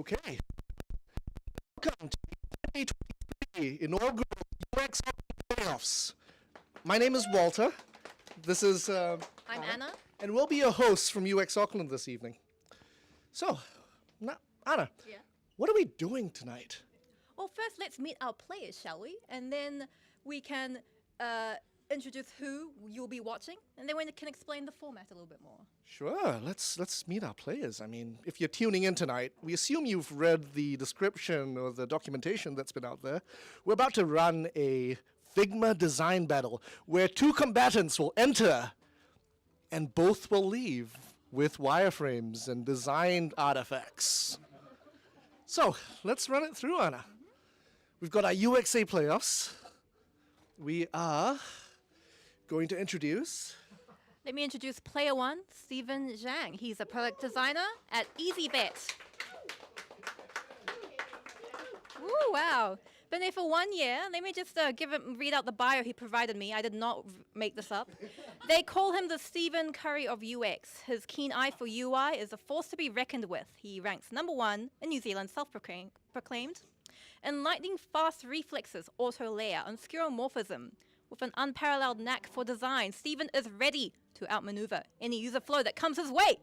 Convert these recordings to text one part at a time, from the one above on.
Okay. Welcome to the 2023 inaugural UX Playoffs. My name is Walter. This is I'm Anna. and we'll be your hosts from UX Auckland this evening. So, Anna, Yeah. what are we doing tonight? Well, first let's meet our players, shall we? And then we can introduce who you'll be watching, and then we can explain the format a little bit more. Sure, let's meet our players. I mean, if you're tuning in tonight, we assume you've read the description or the documentation that's been out there. We're about to run a Figma design battle where two combatants will enter and both will leave with wireframes and designed artifacts. So, let's run it through, Anna. We've got our UXA playoffs. We are going to introduce... Let me introduce player one, Stephen Zhang. He's a product designer at EasyBet. Ooh, wow. Been there for 1 year. Let me just read out the bio he provided me. I did not make this up. They call him the Stephen Curry of UX. His keen eye for UI is a force to be reckoned with. He ranks #1 in New Zealand, self-proclaimed. Enlightening fast reflexes, auto layer, and skeuomorphism. With an unparalleled knack for design, Stephen is ready to outmaneuver any user flow that comes his way.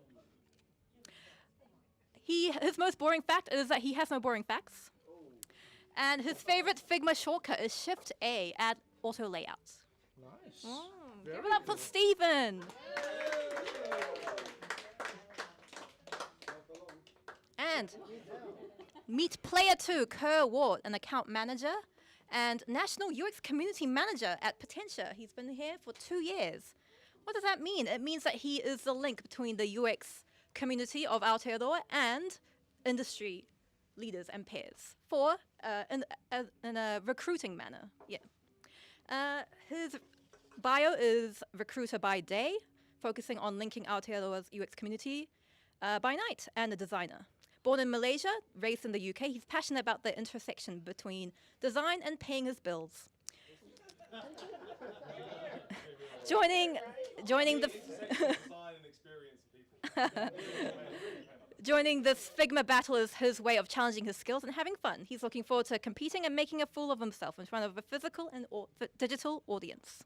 His most boring fact is that he has no boring facts. And his favorite Figma shortcut is Shift A, add auto layout. Nice. Give it up for Stephen. And meet player two, Khir Ward, an account manager and National UX Community Manager at Potentia. He's been here for 2 years. What does that mean? It means that he is the link between the UX community of Aotearoa and industry leaders and peers for in a recruiting manner. Yeah. His bio is recruiter by day, focusing on linking Aotearoa's UX community by night, and a designer. Born in Malaysia, raised in the UK, he's passionate about the intersection between design and paying his bills. joining the joining this Figma battle is his way of challenging his skills and having fun. He's looking forward to competing and making a fool of himself in front of a physical and digital audience.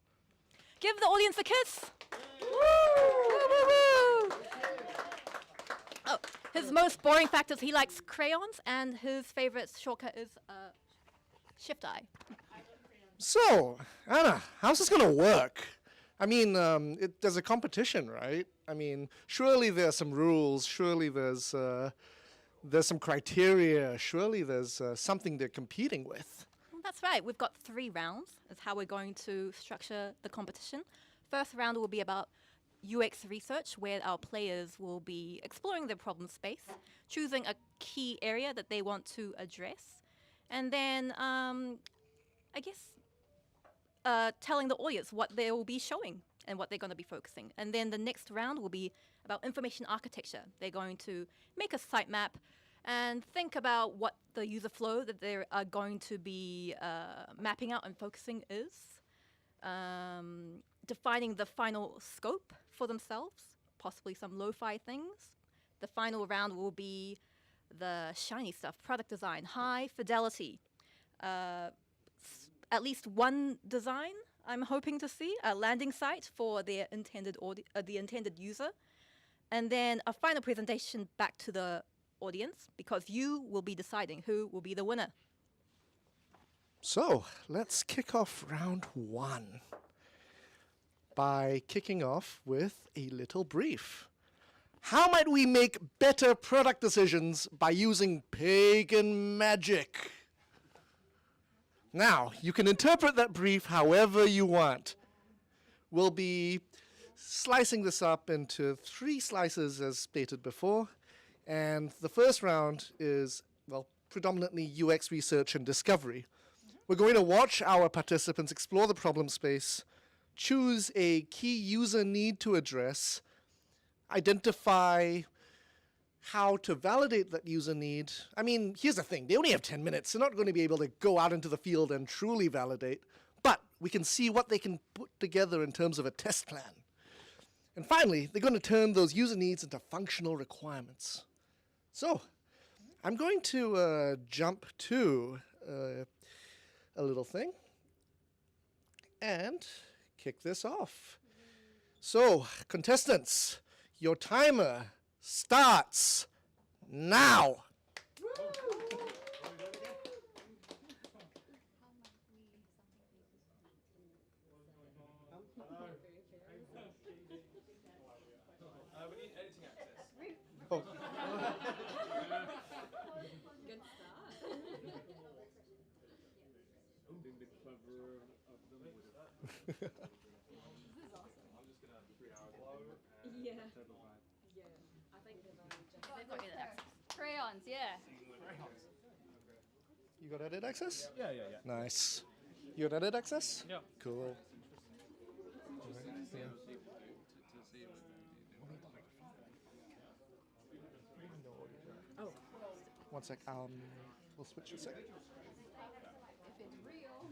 Give the audience a kiss. Woo! Woo, woo, woo. Oh, his most boring fact is he likes crayons, and his favorite shortcut is Shift I. So, Anna, how's this going to work? I mean, there's a competition, right? I mean, surely there's some rules. Surely there's some criteria. Surely there's something they're competing with. Well, that's right. We've got 3 rounds. That's how we're going to structure the competition. First round will be about UX research, where our players will be exploring their problem space, choosing a key area that they want to address, and then I guess telling the audience what they will be showing and what they're going to be focusing. And then the next round will be about information architecture. They're going to make a sitemap and think about what the user flow that they are going to be mapping out and focusing is. Defining the final scope for themselves, possibly some lo-fi things. The final round will be the shiny stuff, product design, high fidelity. At least one design I'm hoping to see, a landing site for the intended user, and then a final presentation back to the audience, because you will be deciding who will be the winner. So, let's kick off round 1 by kicking off with a little brief. How might we make better product decisions by using pagan magic? Now, you can interpret that brief however you want. We'll be slicing this up into 3 slices as stated before, and the first round is, well, predominantly UX research and discovery. We're going to watch our participants explore the problem space, choose a key user need to address, identify how to validate that user need. I mean, here's the thing. They only have 10 minutes. They're not going to be able to go out into the field and truly validate, but we can see what they can put together in terms of a test plan. And finally, they're going to turn those user needs into functional requirements. So, I'm going to jump to a little thing and kick this off. So, contestants, your timer starts now. Oh. Crayons, yeah. You got edit access? Yeah. Nice. You got edit access? Yeah. Cool. Oh. One sec. We'll switch a sec. If it's real,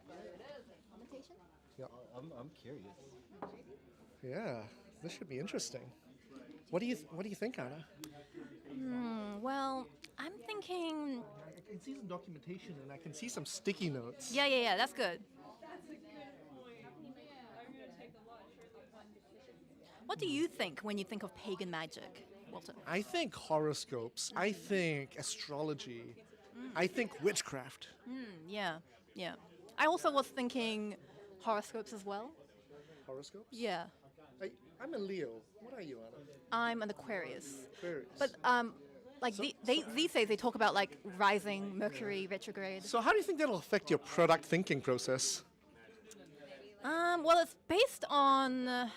there it is. Monetization? Yeah. I'm curious. Yeah. This should be interesting. What do you think, Anna? Well, I'm thinking. I can see some documentation and I can see some sticky notes. Yeah, that's good. What do you think when you think of pagan magic, Walter? I think horoscopes. I think astrology. I think witchcraft. Yeah. I also was thinking horoscopes as well. Horoscopes? Yeah. I'm a Leo. What are you, Anna? I'm an Aquarius. Aquarius. But these days they talk about like rising Mercury retrograde. So how do you think that'll affect your product thinking process? Well, it's based on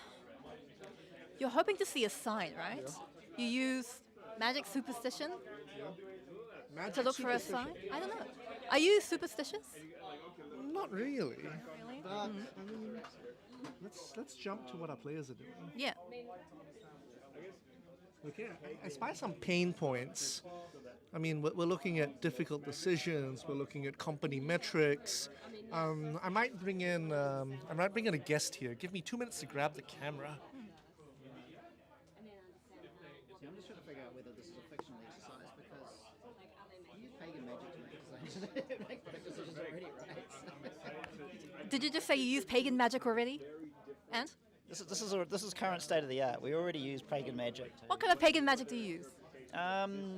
you're hoping to see a sign, right? Yeah. You use magic superstition Magic to look for a superstition. sign. I don't know. Are you superstitious? Not really. Really? But I mean, let's jump to what our players are doing. Yeah. Okay, I spy some pain points. I mean, we're looking at difficult decisions. We're looking at company metrics. I might bring in a guest here. Give me 2 minutes to grab the camera. See, I'm just trying to figure out whether this is a fictional exercise because you use pagan magic to make decisions already, right? Did you just say you use pagan magic already? And This is current state of the art. We already use pagan magic. what kind of pagan magic do you use?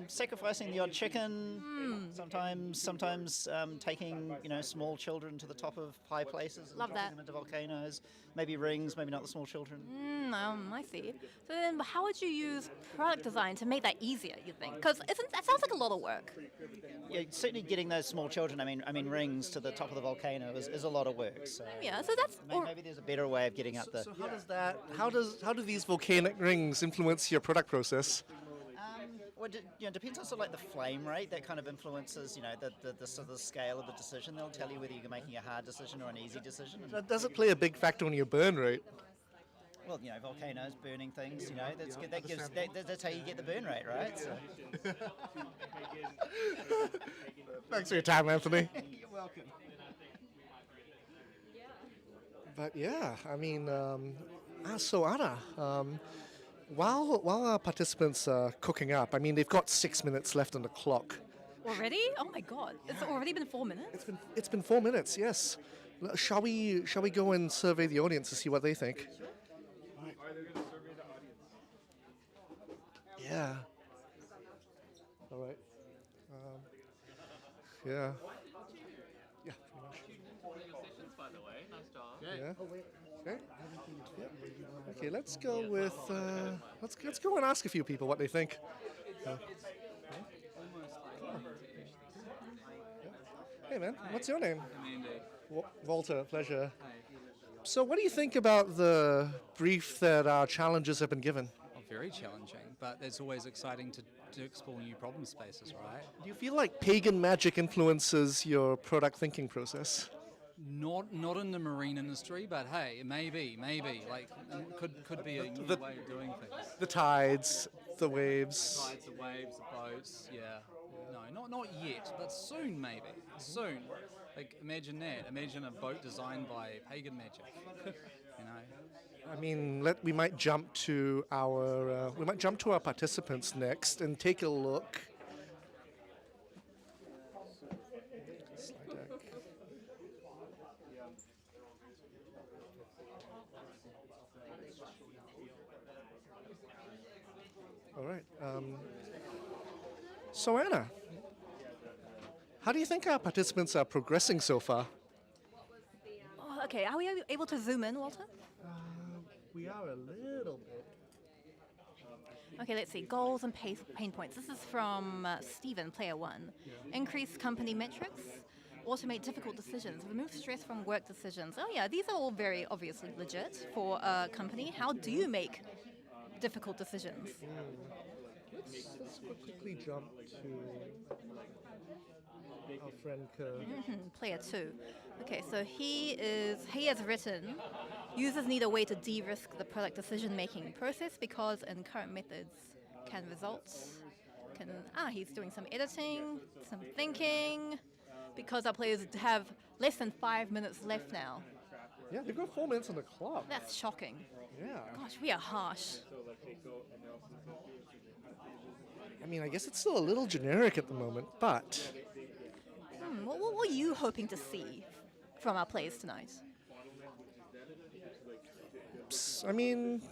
Sacrificing the odd chicken. Sometimes taking small children to the top of high places. And Love dropping that. them into volcanoes. Maybe rings. Maybe not the small children. I see. So then, how would you use product design to make that easier? You think? Because that sounds like a lot of work. Yeah, certainly getting those small children. I mean rings to the top of the volcano is a lot of work. So Yeah. So that's maybe there's a better way of getting up there. So how do these volcanic rings influence your product process? Well, it depends on sort of like the flame rate. That kind of influences, the sort of scale of the decision. They'll tell you whether you're making a hard decision or an easy decision. And, Does it play a big factor on your burn rate? well, volcanoes, burning things, that's good. That's how you get the burn rate, right? So. Thanks for your time, Anthony. You're welcome. But yeah, I mean, so Anna, while our participants are cooking up, I mean, they've got 6 minutes left on the clock. already. Oh my God! It's already been 4 minutes. It's been 4 minutes. Yes. Shall we go and survey the audience to see what they think? Yeah. All right. Yeah. Yeah. Pretty much. By the way, nice job. Yeah. Okay. Yeah. Okay. Let's go with. Let's go and ask a few people what they think. Hey man, what's your name? Walter. Pleasure. So, what do you think about the brief that our challengers have been given? Very challenging, but it's always exciting to explore new problem spaces, right? Do you feel like pagan magic influences your product thinking process? Not in the marine industry, but hey, maybe like could be a new way of doing things. The tides, the waves. Tides, the waves, the boats, yeah. No, not yet, but soon maybe. Soon. Like imagine that. Imagine a boat designed by pagan magic. I mean, we might jump to our participants next and take a look All right. So Anna, how do you think our participants are progressing so far? Oh, okay, are we able to zoom in, Walter? We are a little bit. Okay, let's see. Goals and pain points. This is from Stephen, player 1. Increase company metrics. Automate difficult decisions. Remove stress from work decisions. Oh yeah, these are all very obviously legit for a company. How do you make difficult decisions? Let's quickly jump to our friend Khir. Player 2. Okay, so he has written, users need a way to de-risk the product decision-making process because in current methods he's doing some editing, some thinking, because our players have less than 5 minutes left now. Yeah, they've got 4 minutes on the clock. That's shocking. Yeah. Gosh, we are harsh. I mean, I guess it's still a little generic at the moment, but What were you hoping to see from our players tonight? I mean,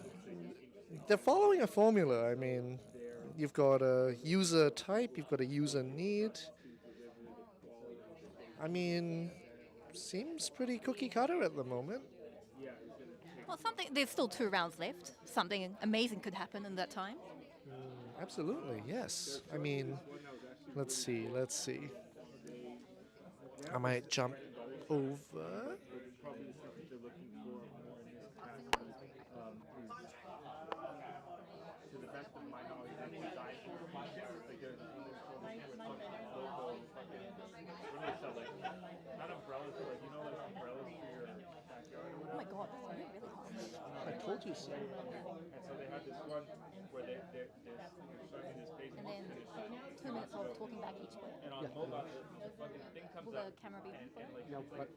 they're following a formula. I mean, you've got a user type, you've got a user need. I mean, seems pretty cookie cutter at the moment. Well, there's still 2 rounds left. Something amazing could happen in that time. Absolutely, yes. I mean, let's see. I might jump over. Oh my god, that's really harsh. I told you so. And then 2 minutes of talking back each way. Yeah. Will the camera be on? Yeah, but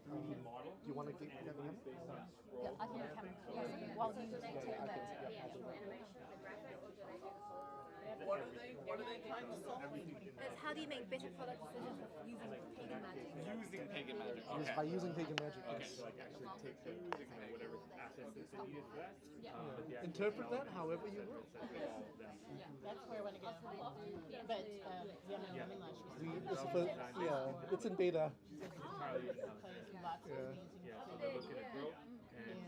you want to get the camera? Yeah, I can camera. While you talk back. It's how do you make better product decisions using pagan magic? Using pagan magic. Yes, by using pagan magic, yes. So like actually take those and whatever assets that's needed for that. Interpret that however you will. That's where I want to go. But we haven't running much. It's in beta. Lots of amazing So they're looking at growth and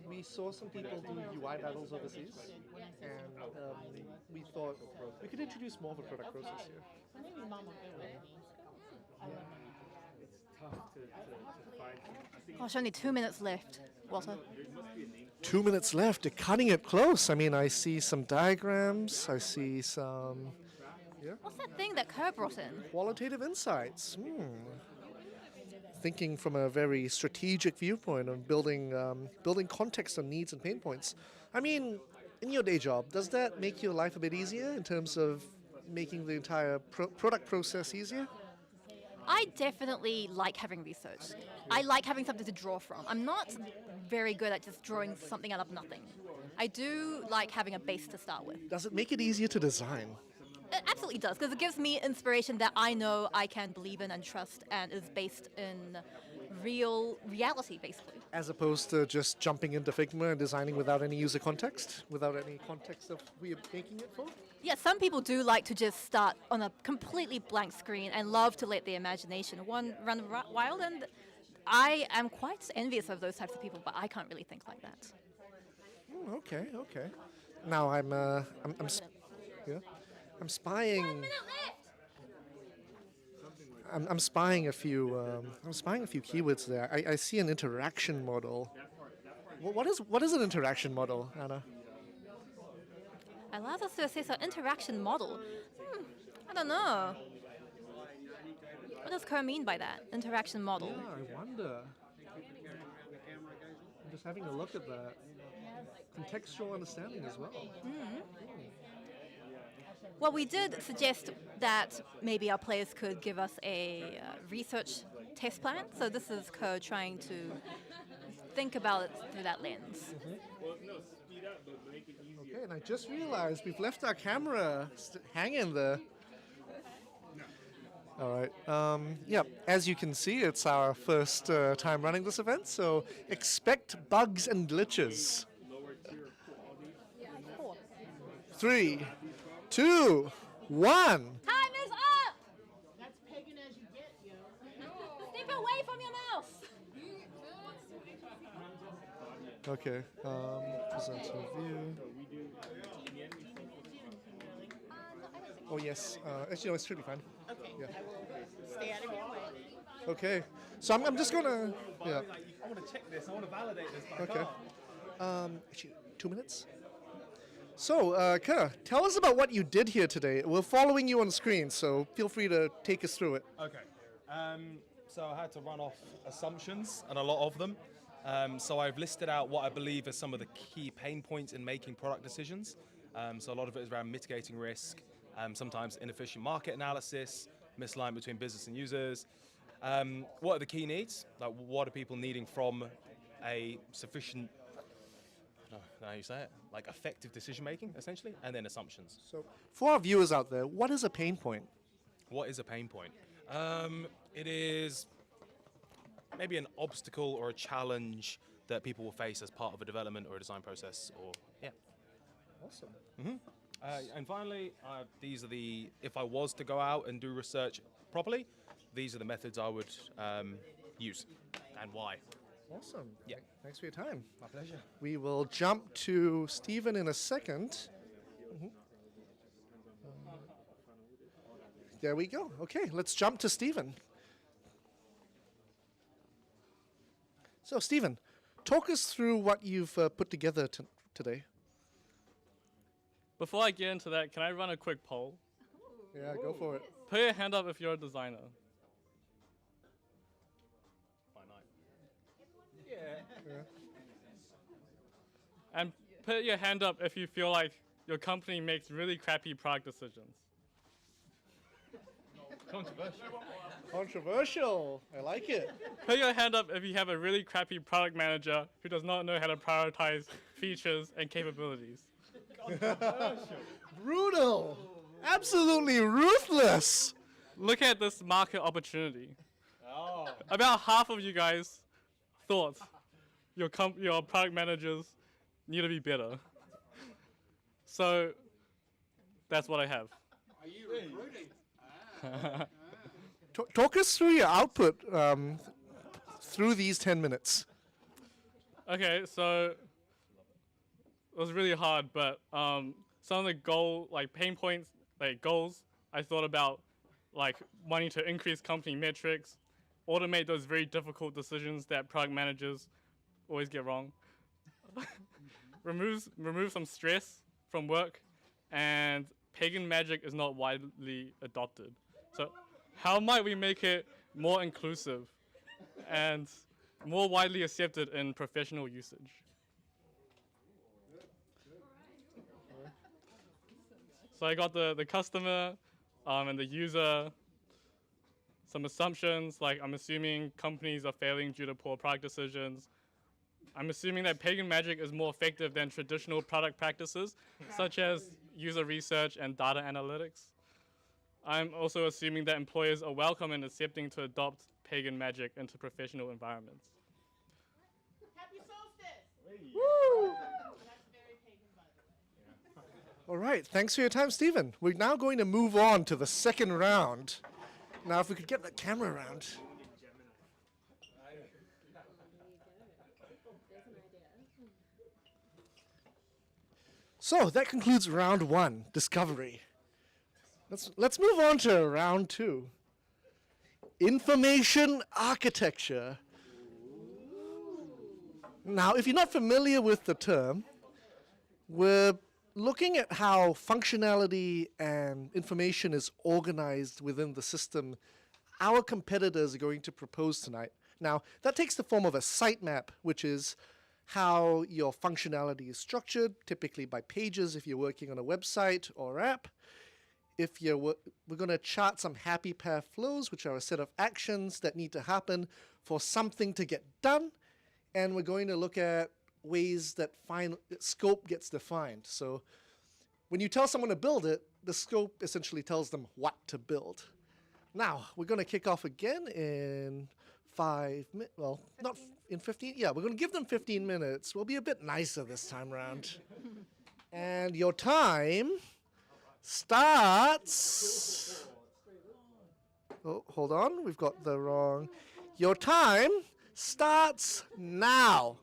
We saw some people do UI battles overseas, and we thought we could introduce more of a product process here. I think my mom will go with me. tough to find. Gosh, only 2 minutes left, Walter. 2 minutes left. They're cutting it close. I mean, I see some diagrams. I see some What's that thing that Khir brought in? qualitative insights. Thinking from a very strategic viewpoint of building context on needs and pain points. I mean, in your day job, does that make your life a bit easier in terms of making the entire product process easier? I definitely like having research. I like having something to draw from. I'm not very good at just drawing something out of nothing. I do like having a base to start with. Does it make it easier to design? It absolutely does, because it gives me inspiration that I know I can believe in and trust and is based in reality, basically. As opposed to just jumping into Figma and designing without any user context, without any context of who you're making it for? Yeah, some people do like to just start on a completely blank screen and love to let their imagination run wild, and I am quite envious of those types of people, but I can't really think like that. Okay. Now I'm spying. I'm spying a few. I'm spying a few keywords there. I see an interaction model. What is an interaction model, Anna? Allows us to assess our interaction model. I don't know. What does Khir mean by that? Interaction model. I wonder. I'm just having a look at that. Contextual understanding as well. Well, we did suggest that maybe our players could give us a research test plan. So this is Khir trying to think about it through that lens. Okay, and I just realized we've left our camera hanging there. All right. As you can see, it's our first time running this event, so expect bugs and glitches. 3, 2, 1. Time is up! That's pagan as you get, yo. Step away from your mouse! Okay. Present review. Oh yes. Actually, no, it should be fine. Okay, Yeah. I will stay out of your way. Okay. So I'm just gonna. Yeah. I want to check this. I want to validate this. But I Okay. can't. Actually, 2 minutes. So, Khir, tell us about what you did here today. We're following you on screen, so feel free to take us through it. Okay. So I had to run off assumptions, and a lot of them. So I've listed out what I believe are some of the key pain points in making product decisions. So a lot of it is around mitigating risk, sometimes inefficient market analysis, misalignment between business and users. What are the key needs? Like, what are people needing from a sufficient, I don't know how you say it, like effective decision making, essentially, and then assumptions. So, for our viewers out there, what is a pain point? What is a pain point? It is maybe an obstacle or a challenge that people will face as part of a development or a design process, or yeah. Awesome. And finally, these are the, if I was to go out and do research properly, these are the methods I would use and why. Awesome. Yeah. Thanks for your time. My pleasure. We will jump to Stephen in a second. There we go. Okay, let's jump to Stephen. So, Stephen, talk us through what you've put together today. Before I get into that, can I run a quick poll? Yeah, go for it. Put your hand up if you're a designer. Why not? Yeah. And put your hand up if you feel like your company makes really crappy product decisions. Controversial. Controversial. I like it. Put your hand up if you have a really crappy product manager who does not know how to prioritize features and capabilities. Brutal. Absolutely ruthless. Look at this market opportunity. Oh. About half of you guys thought your product managers need to be better. So that's what I have. Are you recruiting? Talk us through your output through these 10 minutes. Okay, so it was really hard, but some of the pain points, like goals, I thought about like wanting to increase company metrics, automate those very difficult decisions that product managers always get wrong, remove some stress from work, and pagan magic is not widely adopted. So how might we make it more inclusive and more widely accepted in professional usage? So I got the customer and the user, some assumptions, like I'm assuming companies are failing due to poor product decisions. I'm assuming that pagan magic is more effective than traditional product practices, such as user research and data analytics. I'm also assuming that employers are welcome and accepting to adopt pagan magic into professional environments. Happy solstice! Woo! That's very pagan, by the way. All right, thanks for your time, Stephen. We're now going to move on to the second round. Now, if we could get the camera around. So that concludes round 1, discovery. Let's move on to round 2. Information architecture. Now, if you're not familiar with the term, we're looking at how functionality and information is organized within the system our competitors are going to propose tonight. Now, that takes the form of a sitemap, which is how your functionality is structured, typically by pages if you're working on a website or app. If you're we're going to chart some happy path flows, which are a set of actions that need to happen for something to get done. And we're going to look at ways that scope gets defined. So when you tell someone to build it, the scope essentially tells them what to build. Now, we're going to kick off again in 5 minutes. Well, not in 15. Yeah, we're going to give them 15 minutes. We'll be a bit nicer this time around. And your time starts. Oh, hold on, we've got the wrong. Your time starts now.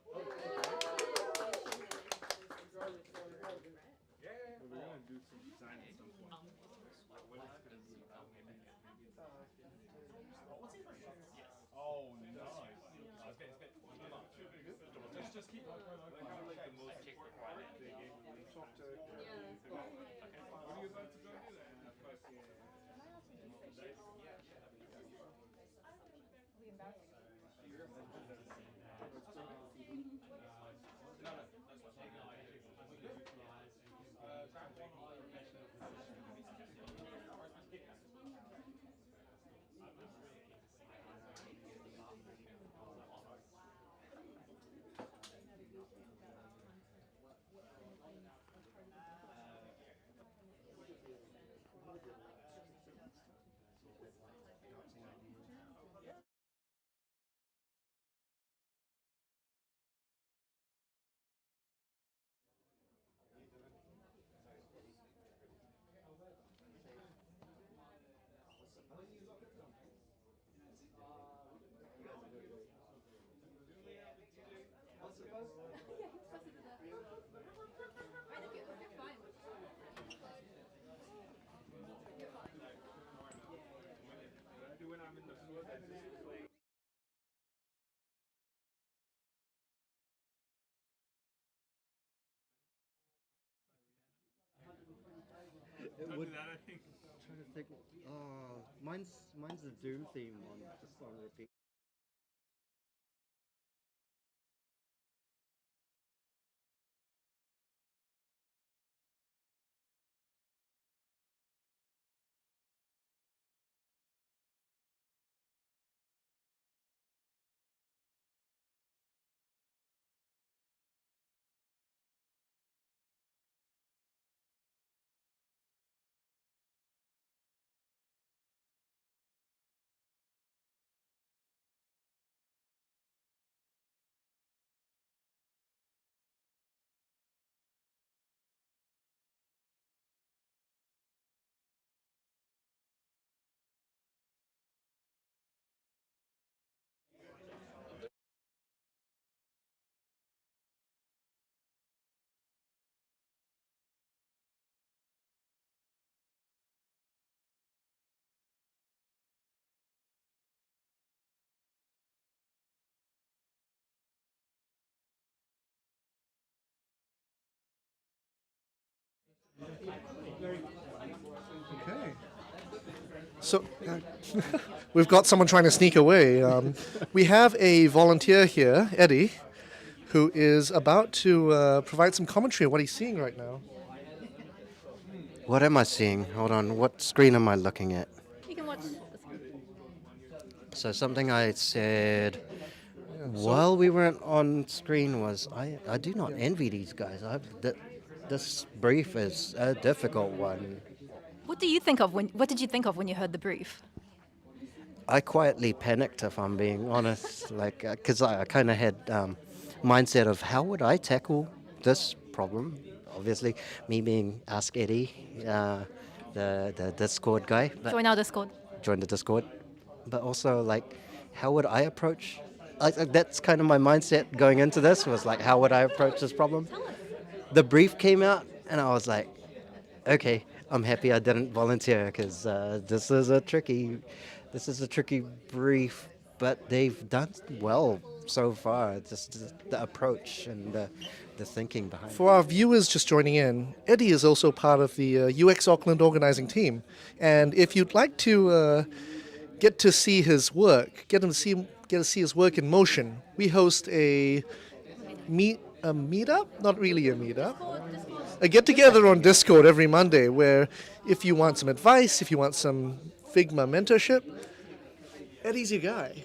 It would. Trying to think. Oh, mine's the Doom theme one, just on repeat. Okay. So we've got someone trying to sneak away. We have a volunteer here, Eddie, who is about to provide some commentary on what he's seeing right now. What am I seeing? Hold on, what screen am I looking at? You can watch. So something I said while we weren't on screen was, I do not envy these guys. This brief is a difficult one. What do you think of what did you think of when you heard the brief? I quietly panicked, if I'm being honest, like, because I kind of had mindset of how would I tackle this problem. Obviously, me being Ask Eddie, the Discord guy. Join our Discord. Join the Discord. But also, like, how would I approach? Like, that's kind of my mindset going into this, was like, how would I approach this problem? The brief came out, and I was like, okay, I'm happy I didn't volunteer, because this is a tricky brief, but they've done well so far. Just the approach and the thinking behind it. For our viewers just joining in, Eddie is also part of the UX Auckland organizing team. And if you'd like to get to see his work, get to see his work in motion, we host a meetup? Not really a meetup. A get-together on Discord every Monday where if you want some advice, if you want some Figma mentorship, Eddie's your guy.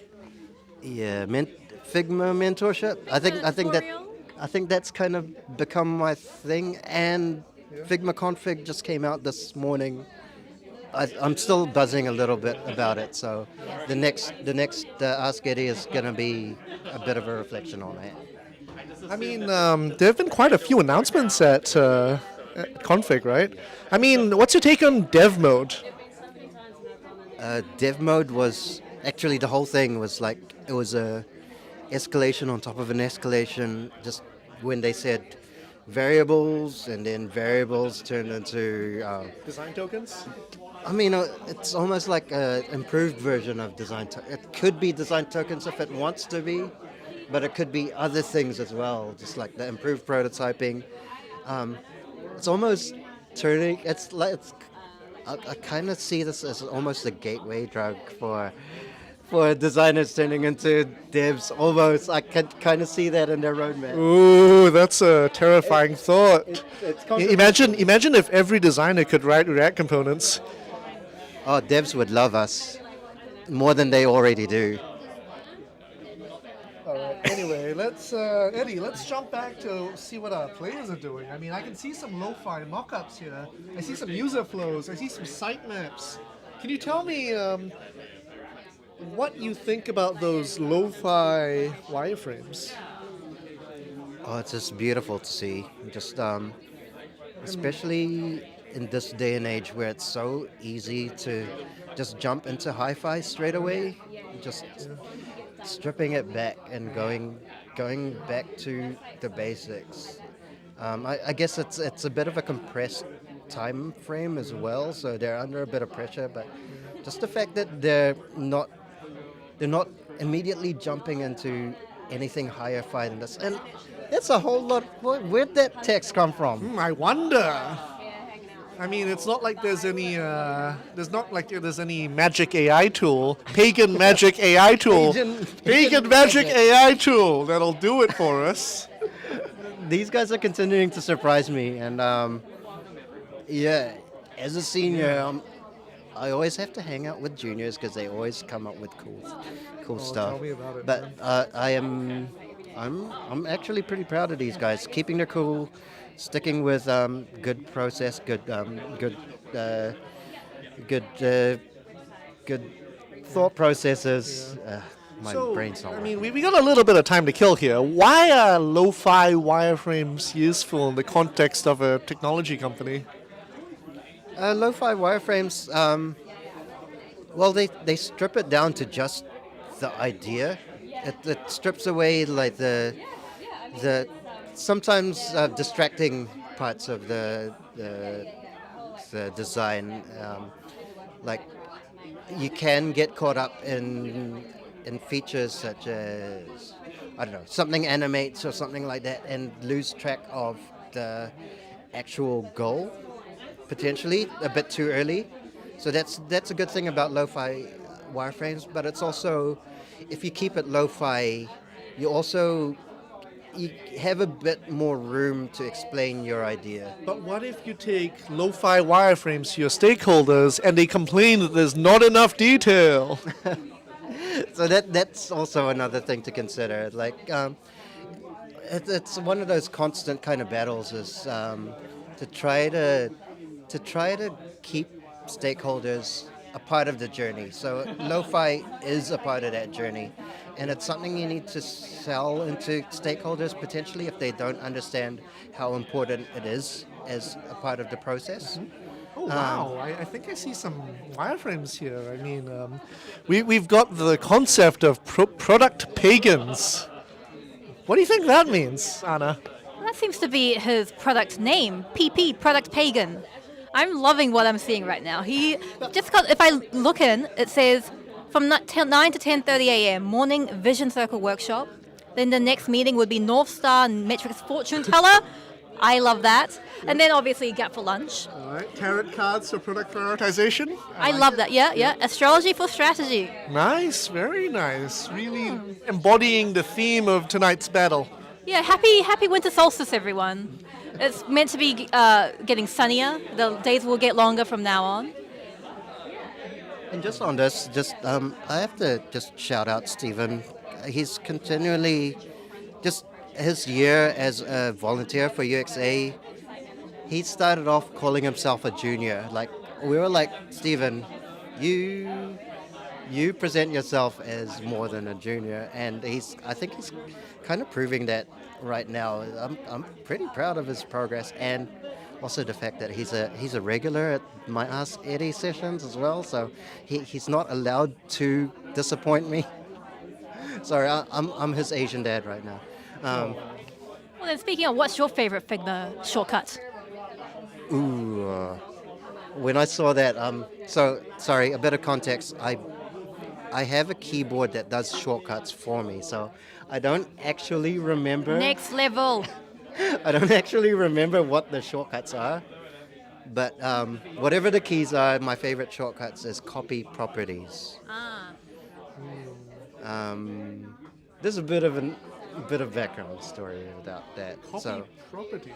Yeah, Figma mentorship. I think that's kind of become my thing. And Figma config just came out this morning. I'm still buzzing a little bit about it. So the next Ask Eddie is going to be a bit of a reflection on it. I mean, there have been quite a few announcements at config, right? I mean, what's your take on dev mode? Dev mode was actually the whole thing was like it was a escalation on top of an escalation. Just when they said variables and then variables turned into Design tokens? I mean, it's almost like an improved version of design. It could be design tokens if it wants to be, but it could be other things as well, just like the improved prototyping. It's almost turning. It's like I kind of see this as almost a gateway drug for designers turning into devs. Almost, I can kind of see that in their roadmap. Ooh, that's a terrifying thought. It's Imagine if every designer could write React components. Oh, devs would love us more than they already do. All right. Anyway, Eddie, let's jump back to see what our players are doing. I mean, I can see some lo-fi mock-ups here. I see some user flows. I see some sitemaps. Can you tell me what you think about those lo-fi wireframes? Oh, it's just beautiful to see. Just especially in this day and age where it's so easy to just jump into hi-fi straight away, just stripping it back and going back to the basics. I guess it's a bit of a compressed time frame as well, so they're under a bit of pressure. But just the fact that they're not immediately jumping into anything higher fi than this, and it's a whole lot. Where'd that text come from? I wonder. I mean, it's not like there's any magic AI tool, pagan magic AI tool, pagan magic AI tool that'll do it for us. These guys are continuing to surprise me, and yeah, as a senior, I always have to hang out with juniors because they always come up with cool stuff. Tell me about it, But I'm actually pretty proud of these guys, keeping their cool, sticking with good process, good thought processes. My brain's not I working. mean, we got a little bit of time to kill here. Why are lo-fi wireframes useful in the context of a technology company? Lo-fi wireframes, well, they strip it down to just the idea. It strips away like the sometimes distracting parts of the design. Like you can get caught up in features such as, I don't know, something animates or something like that, and lose track of the actual goal potentially a bit too early. So that's a good thing about lo-fi wireframes, but it's also, if you keep it lo-fi, you have a bit more room to explain your idea. But what if you take lo-fi wireframes to your stakeholders and they complain that there's not enough detail? So that's also another thing to consider. Like, it's one of those constant kind of battles is to try to keep stakeholders a part of the journey. So lo-fi is a part of that journey, and it's something you need to sell into stakeholders potentially if they don't understand how important it is as a part of the process. Oh, wow. I think I see some wireframes here. I mean, we've got the concept of product pagans. What do you think that means, Anna? That seems to be his product name, PP, Product Pagan. I'm loving what I'm seeing right now. He just got, if I look in, it says from 9 to 10:30 a.m. morning vision circle workshop. Then the next meeting would be North Star Metrics Fortune Teller. I love that. And then obviously Gap for lunch. All right, tarot cards for product prioritization. I love that. Yeah. Astrology for strategy. Nice, very nice. Really embodying the theme of tonight's battle. Yeah, happy winter solstice, everyone. It's meant to be getting sunnier. The days will get longer from now on. And just on this, I have to just shout out Stephen. He's continually, just his year as a volunteer for UXA, he started off calling himself a junior. Like, we were like, Stephen, you present yourself as more than a junior, and I think he's kind of proving that right now. I'm pretty proud of his progress, and also the fact that he's a regular at my Ask Eddie sessions as well, so he's not allowed to disappoint me. Sorry, I'm his Asian dad right now. Well, then speaking of, what's your favorite Figma shortcut? When I saw that, so sorry, a bit of context. I have a keyboard that does shortcuts for me, so I don't actually remember. Next level. I don't actually remember what the shortcuts are, but whatever the keys are, my favorite shortcuts is copy properties. There's a bit of background story about that. Properties.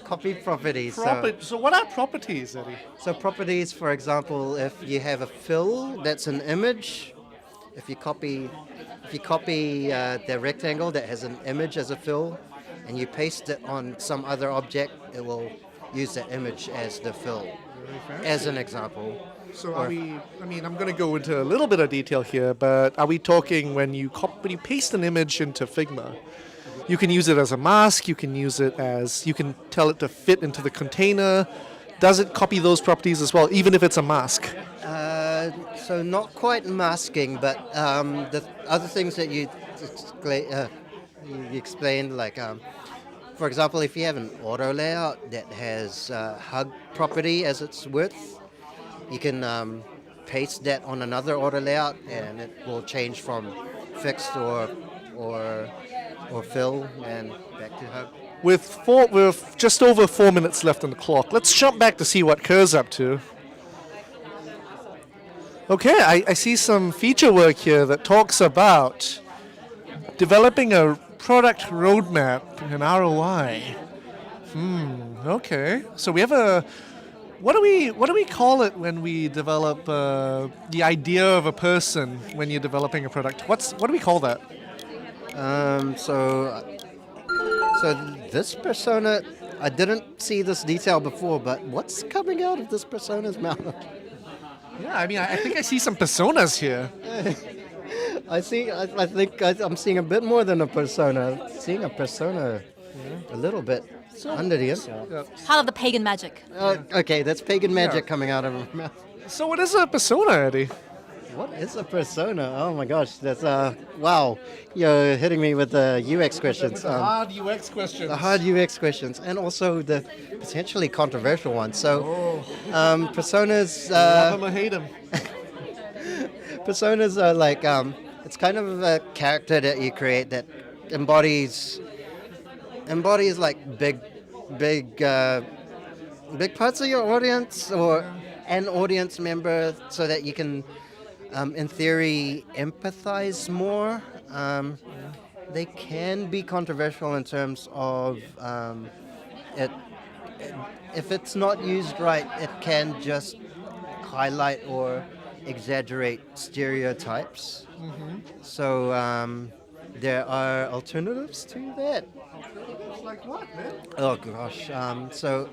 Copy properties. So what are properties, Eddie? So properties, for example, if you have a fill that's an image, if you copy the rectangle that has an image as a fill, and you paste it on some other object, it will use that image as the fill, as an example. So are we? I mean, I'm going to go into a little bit of detail here, but are we talking when you paste an image into Figma? You can use it as a mask. You can use it as, you can tell it to fit into the container. Does it copy those properties as well, even if it's a mask? So not quite masking, but the other things that you explained, like for example, if you have an auto layout that has hug property as its width, you can paste that on another auto layout, and it will change from fixed or fill and back to hug. With just over 4 minutes left on the clock, let's jump back to see what Khir's up to. Okay, I see some feature work here that talks about developing a product roadmap and ROI. Okay. So we have what do we call it when we develop the idea of a person when you're developing a product? What do we call that? So this persona, I didn't see this detail before, but what's coming out of this persona's mouth? Yeah, I mean, I think I see some personas here. I think I'm seeing a bit more than a persona. Seeing a persona a little bit under the inside. Part of the pagan magic. Okay, that's pagan magic coming out of her mouth. So what is a persona, Eddie? What is a persona? Oh my gosh, that's wow! You're hitting me with the UX questions. Hard UX questions. The hard UX questions, and also the potentially controversial ones. So, personas. Love 'em or hate 'em. Personas are like it's kind of a character that you create that embodies like big parts of your audience or an audience member, so that you can, in theory, empathize more. They can be controversial in terms of if it's not used right, it can just highlight or exaggerate stereotypes. So there are alternatives to that. Like what, man? Oh gosh. So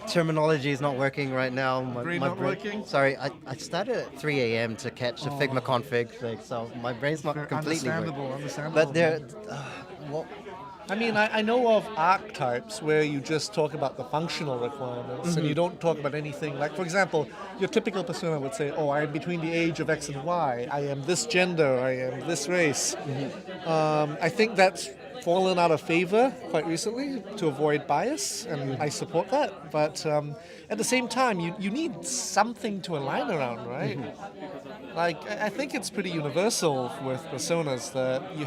terminology is not working right now. Brain not working? Sorry, I started at 3 a.m. to catch the Figma config thing, so my brain's not completely working. Understandable. But there, I mean, I know of archetypes where you just talk about the functional requirements and you don't talk about anything. Like, for example, your typical persona would say, oh, I am between the age of X and Y. I am this gender. I am this race. I think that's fallen out of favor quite recently to avoid bias, and I support that. But at the same time, you need something to align around, right? Like, I think it's pretty universal with personas that you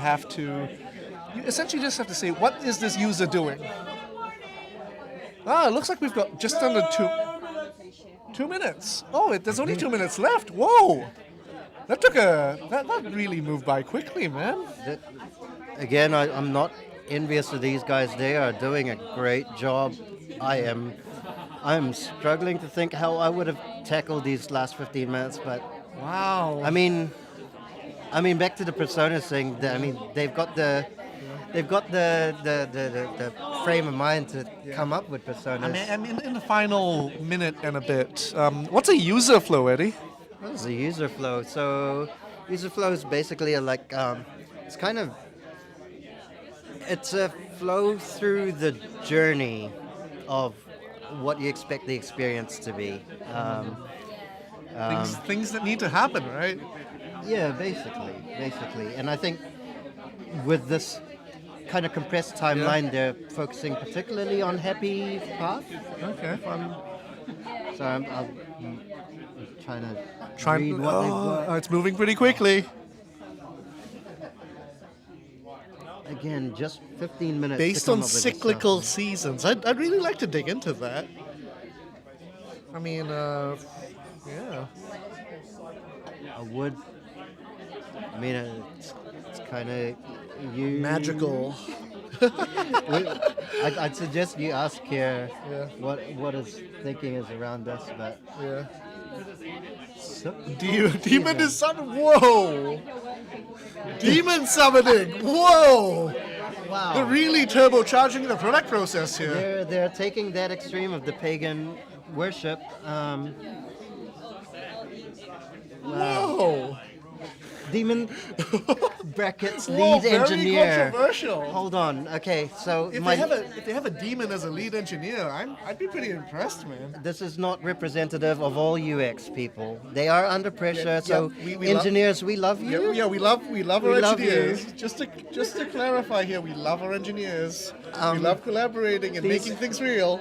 essentially just have to say, what is this user doing? It looks like we've got just under 2 minutes. Oh, there's only 2 minutes left. Whoa! That really moved by quickly, man. Again, I'm not envious of these guys. They are doing a great job. I'm struggling to think how I would have tackled these last 15 minutes, but wow. I mean, back to the personas thing. They've got the frame of mind to come up with personas. I mean, in the final minute and a bit, what's a user flow, Eddie? What is a user flow? So, user flow is basically it's a flow through the journey of what you expect the experience to be. Things that need to happen, right? Yeah, basically. And I think with this kind of compressed timeline, they're focusing particularly on Happy Path. Okay. So I'm trying to Trying. read what they've Oh, got. it's moving pretty quickly. Again, just 15 minutes. Based to come on up with this cyclical stuff. seasons. I'd really like to dig into that. I mean, yeah. I would. I mean, it's kind of you. Magical. I'd suggest you ask Khir Yeah. what his thinking is around this, but Yeah. so, Demon is summoning. Whoa! Demon summoning. Whoa! wow. They're really turbocharging the product process here. They're taking that extreme of the pagan worship. Whoa! Demon brackets Whoa, lead very engineer. controversial. Hold on. Okay, so If they have a demon as a lead engineer, I'd be pretty impressed, man. this is not representative of all UX people. They are under pressure. So we engineers, we love you. Yeah, we love our love engineers. Just to clarify here, we love our engineers. We love collaborating and these- making things real.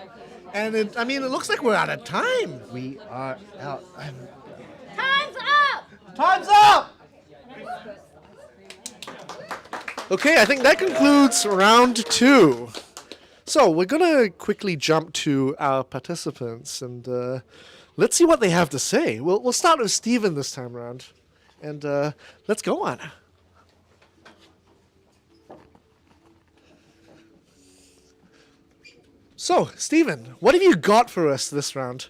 And it looks like we're out of time. We are out. Time's up! Time's up! Okay, I think that concludes round 2. So we're gonna quickly jump to our participants and let's see what they have to say. We'll start with Stephen this time around, and let's go on. So, Stephen, what have you got for us this round?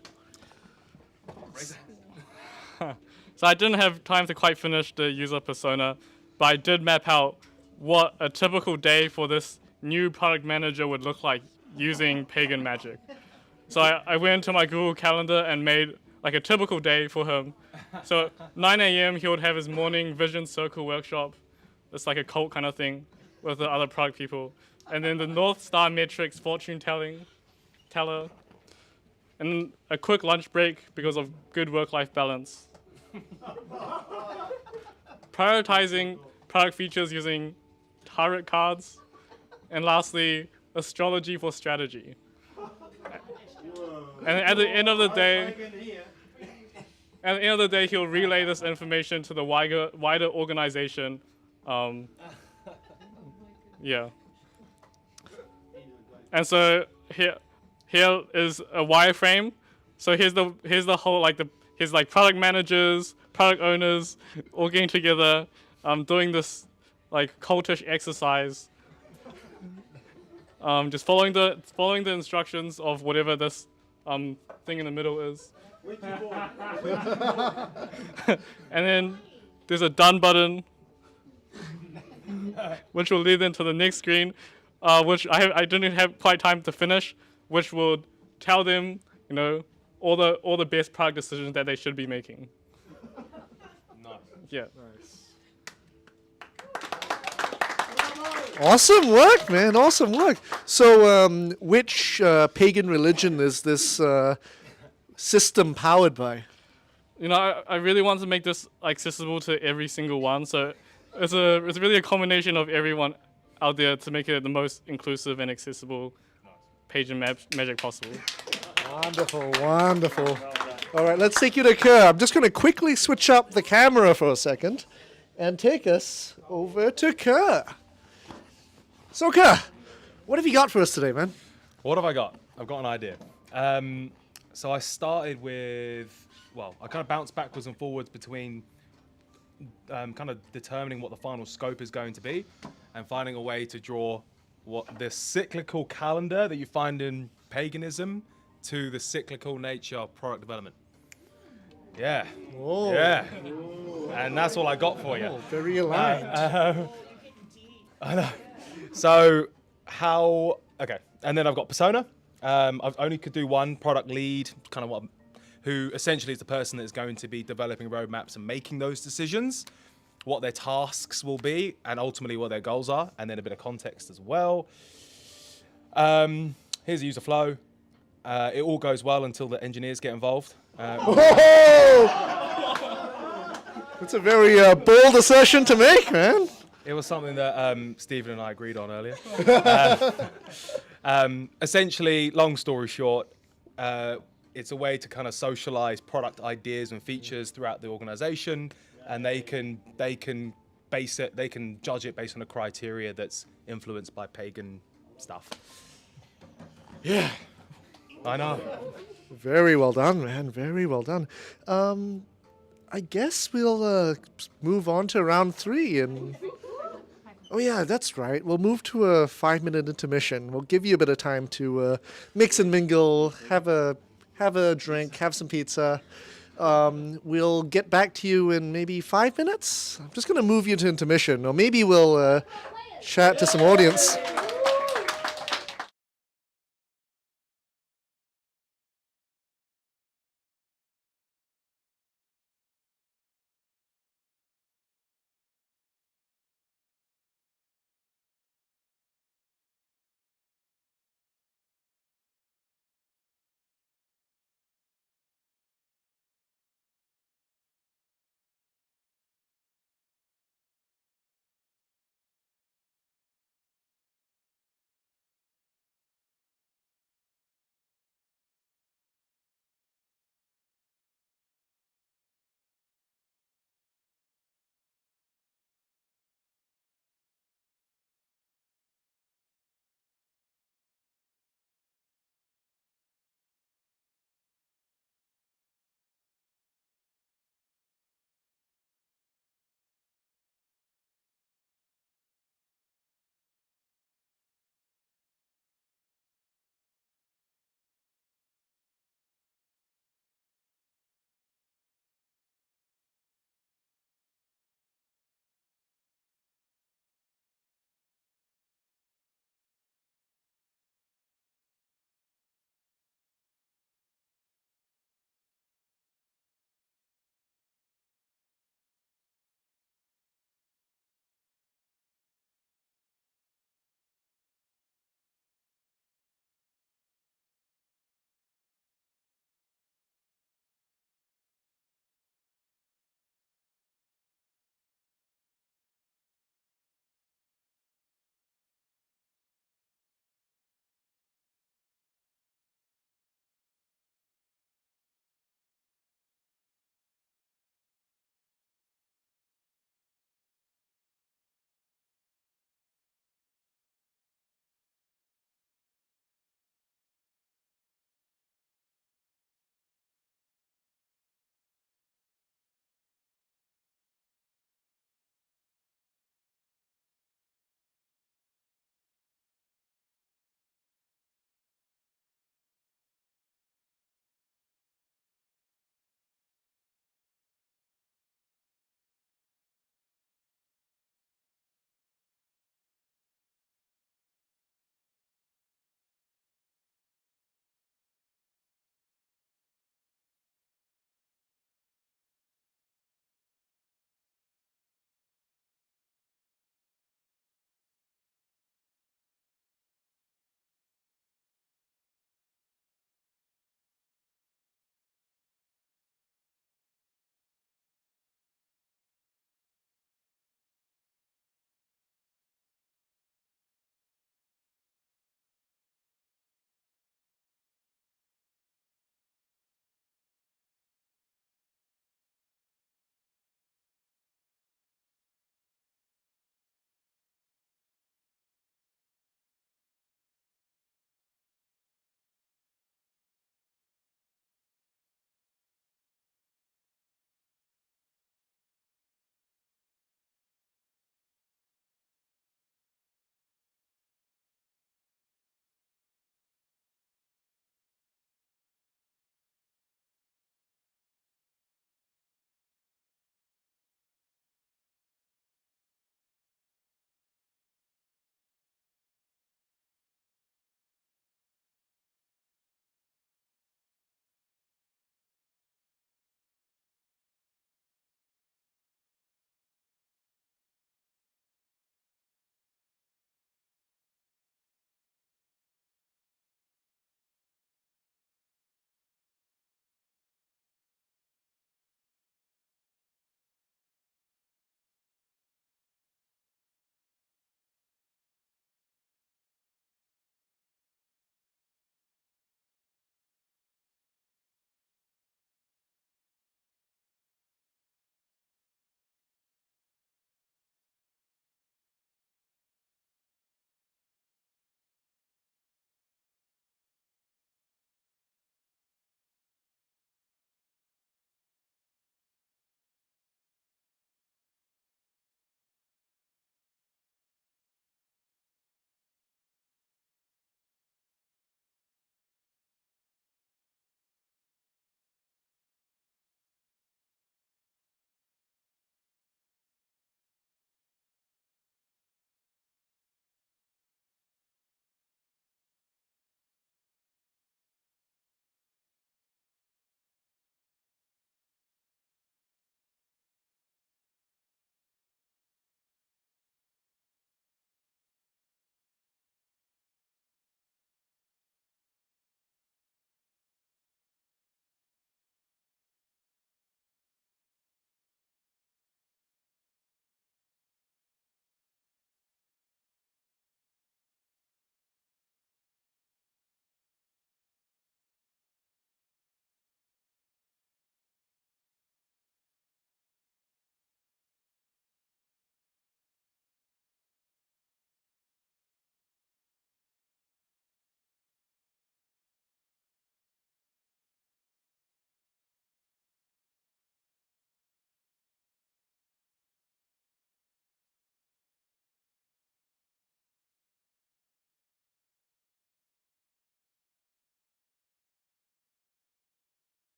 So I didn't have time to quite finish the user persona, but I did map out what a typical day for this new product manager would look like using pagan magic. So I went into my Google Calendar and made like a typical day for him. So at 9 a.m. he would have his morning vision circle workshop. It's like a cult kind of thing with the other product people. And then the North Star metrics fortune teller. And a quick lunch break because of good work-life balance. Prioritizing product features using tarot cards. And lastly, astrology for strategy. And at the end of the day, he'll relay this information to the wider organization. Yeah. And so here is a wireframe. So here's the whole his product managers, product owners, all getting together, doing this like cultish exercise. Just following the instructions of whatever this thing in the middle is. And then there's a done button, which will lead into the next screen, which I didn't have quite time to finish, which will tell them, all the best product decisions that they should be making. Nice. Yeah. Awesome work, man. Awesome work. So, which pagan religion is this system powered by? I really want to make this accessible to every single one. So it's really a combination of everyone out there to make it the most inclusive and accessible pagan magic possible. Wonderful, wonderful. All right, let's take you to Khir. I'm just going to quickly switch up the camera for a second and take us over to Khir. So, Khir, what have you got for us today, man? What have I got? I've got an idea. So I started with, I kind of bounced backwards and forwards between kind of determining what the final scope is going to be and finding a way to draw what the cyclical calendar that you find in paganism to the cyclical nature of product development. Yeah. Whoa. Yeah. And that's all I got for you. Oh, very aligned. I know. So okay. And then I've got persona. I've only could do one product lead, kind of who essentially is the person that's going to be developing roadmaps and making those decisions, what their tasks will be, and ultimately what their goals are, and then a bit of context as well. Here's a user flow. It all goes well until the engineers get involved. That's a very bold assertion to make, man. It was something that Stephen and I agreed on earlier. Essentially, long story short, it's a way to kind of socialize product ideas and features throughout the organization, and they can judge it based on a criteria that's influenced by pagan stuff. Yeah, I know. Very well done, man. Very well done. I guess we'll move on to round 3 and. Oh yeah, that's right. We'll move to a 5-minute intermission. We'll give you a bit of time to mix and mingle, have a drink, have some pizza. We'll get back to you in maybe 5 minutes. I'm just going to move you to intermission, or maybe we'll chat to some audience.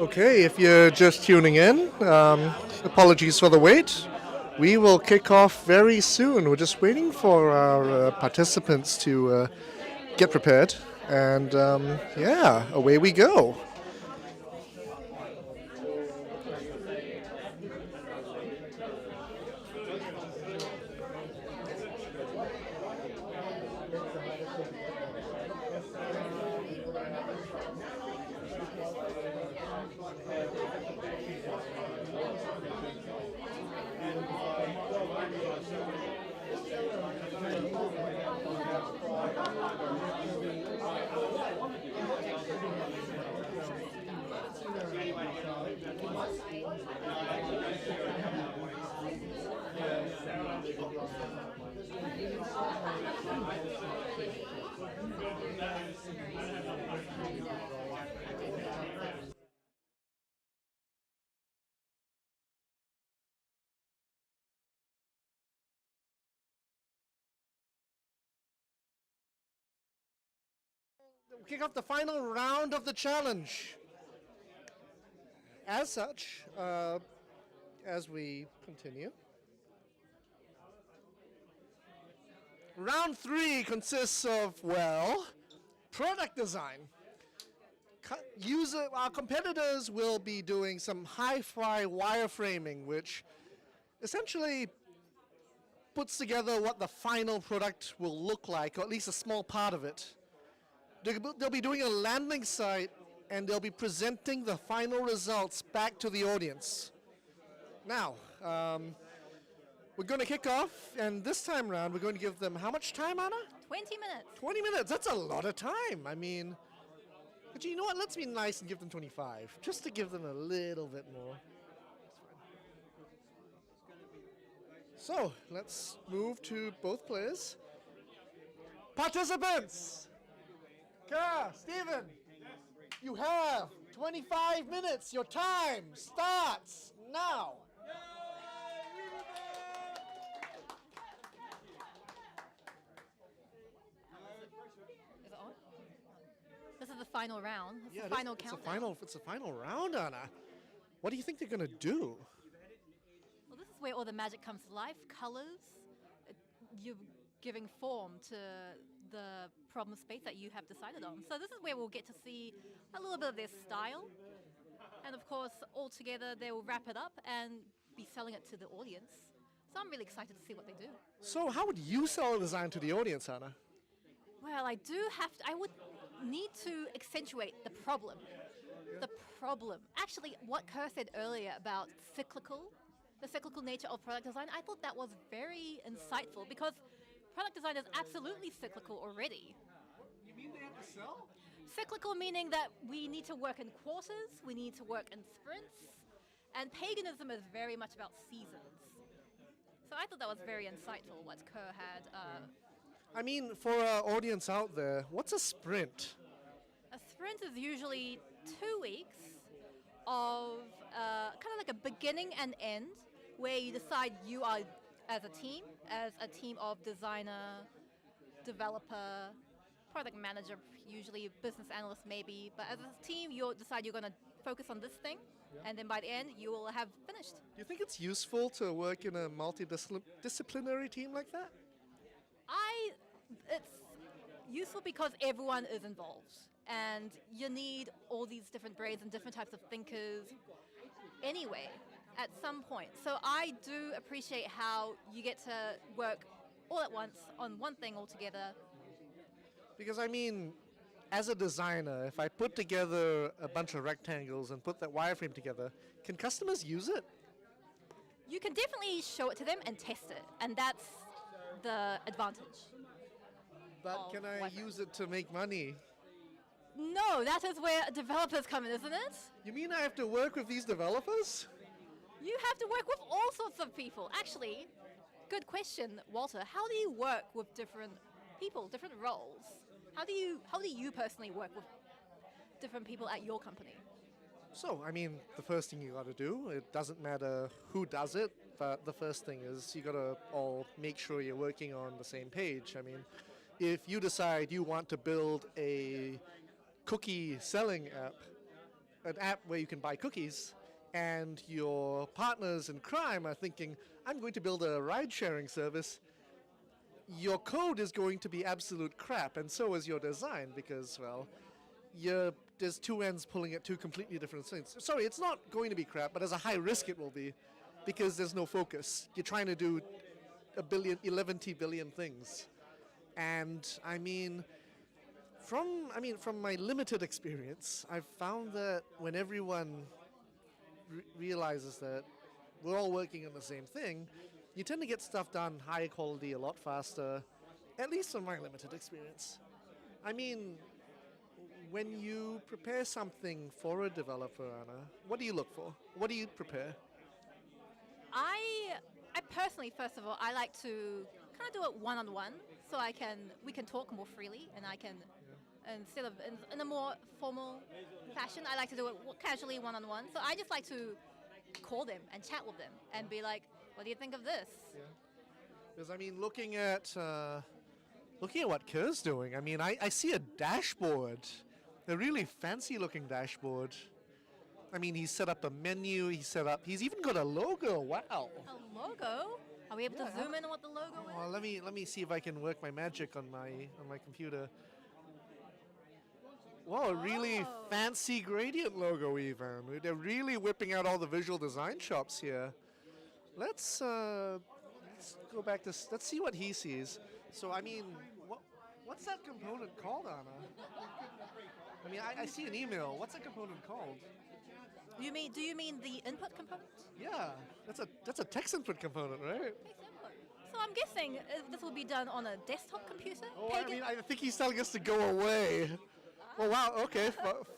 Okay, if you're just tuning in, apologies for the wait. We will kick off very soon. We're just waiting for our participants to get prepared. And yeah, away we go. We'll kick off the final round of the challenge. As such, as we continue, round 3 consists of, well, product design. Our competitors will be doing some hi-fi wireframing, which essentially puts together what the final product will look like, or at least a small part of it. They'll be doing a landing site, and they'll be presenting the final results back to the audience. Now, we're going to kick off, and this time round, we're going to give them how much time, Anna? 20 minutes. 20 minutes, that's a lot of time. I mean, but you know what, let's be nice and give them 25, just to give them a little bit more. So, let's move to both players. Participants! Khir, Stephen, you have 25 minutes. Your time starts now. Is it on? This is the final round. It's the final countdown. It's a final round, Anna. What do you think they're going to do? Well, this is where all the magic comes to life. Colors, you're giving form to the problem space that you have decided on. So this is where we'll get to see a little bit of their style. And of course, all together, they will wrap it up and be selling it to the audience. So I'm really excited to see what they do. So how would you sell a design to the audience, Anna? Well, I would need to accentuate the problem. The problem. Actually, what Khir said earlier about the cyclical nature of product design, I thought that was very insightful, because product design is absolutely cyclical already. You mean they have to sell? Cyclical meaning that we need to work in quarters, we need to work in sprints, and paganism is very much about seasons. So I thought that was very insightful what Khir had. I mean, for our audience out there, what's a sprint? A sprint is usually 2 weeks of kind of like a beginning and end, where you decide you are as a team of designer, developer, product manager, usually business analyst maybe, but as a team you'll decide you're going to focus on this thing, and then by the end you will have finished. Do you think it's useful to work in a multidisciplinary team like that? It's useful because everyone is involved, and you need all these different brains and different types of thinkers anyway at some point. So I do appreciate how you get to work all at once on one thing altogether. Because I mean, as a designer, if I put together a bunch of rectangles and put that wireframe together, can customers use it? You can definitely show it to them and test it, and that's the advantage. But can I use it to make money? No, that is where developers come in, isn't it? You mean I have to work with these developers? You have to work with all sorts of people. Actually, good question, Walter. How do you work with different people, different roles? How do you personally work with different people at your company? So, I mean, the first thing you got to do, it doesn't matter who does it, but the first thing is you got to all make sure you're working on the same page. I mean, if you decide you want to build a cookie selling app, an app where you can buy cookies, and your partners in crime are thinking, I'm going to build a ride-sharing service, your code is going to be absolute crap, and so is your design, because, well, there's two ends pulling at two completely different things. Sorry, it's not going to be crap, but as a high risk it will be, because there's no focus. You're trying to do 11 billion things. And I mean, from my limited experience, I've found that when everyone realizes that we're all working on the same thing, you tend to get stuff done high quality a lot faster, at least from my limited experience. I mean, when you prepare something for a developer, Anna, what do you look for? What do you prepare? I personally, first of all, I like to kind of do it one-on-one, so we can talk more freely, and I can, instead of in a more formal fashion, I like to do it casually one-on-one. So I just like to call them and chat with them and be like, what do you think of this? Yeah. Because I mean, looking at what Khir's doing, I mean, I see a dashboard, a really fancy-looking dashboard. I mean, he's set up a menu. He's even got a logo. Wow. A logo? Are we able to zoom in on what the logo is? Well, let me see if I can work my magic on my computer. Whoa, a really fancy gradient logo even. They're really whipping out all the visual design chops here. Let's go back to let's see what he sees. So I mean, what's that component called, Anna? I mean, I see an email. What's that component called? Do you mean the input component? Yeah, that's a text input component, right? So I'm guessing this will be done on a desktop computer. Oh, I mean, I think he's telling us to go away. Oh wow. Okay.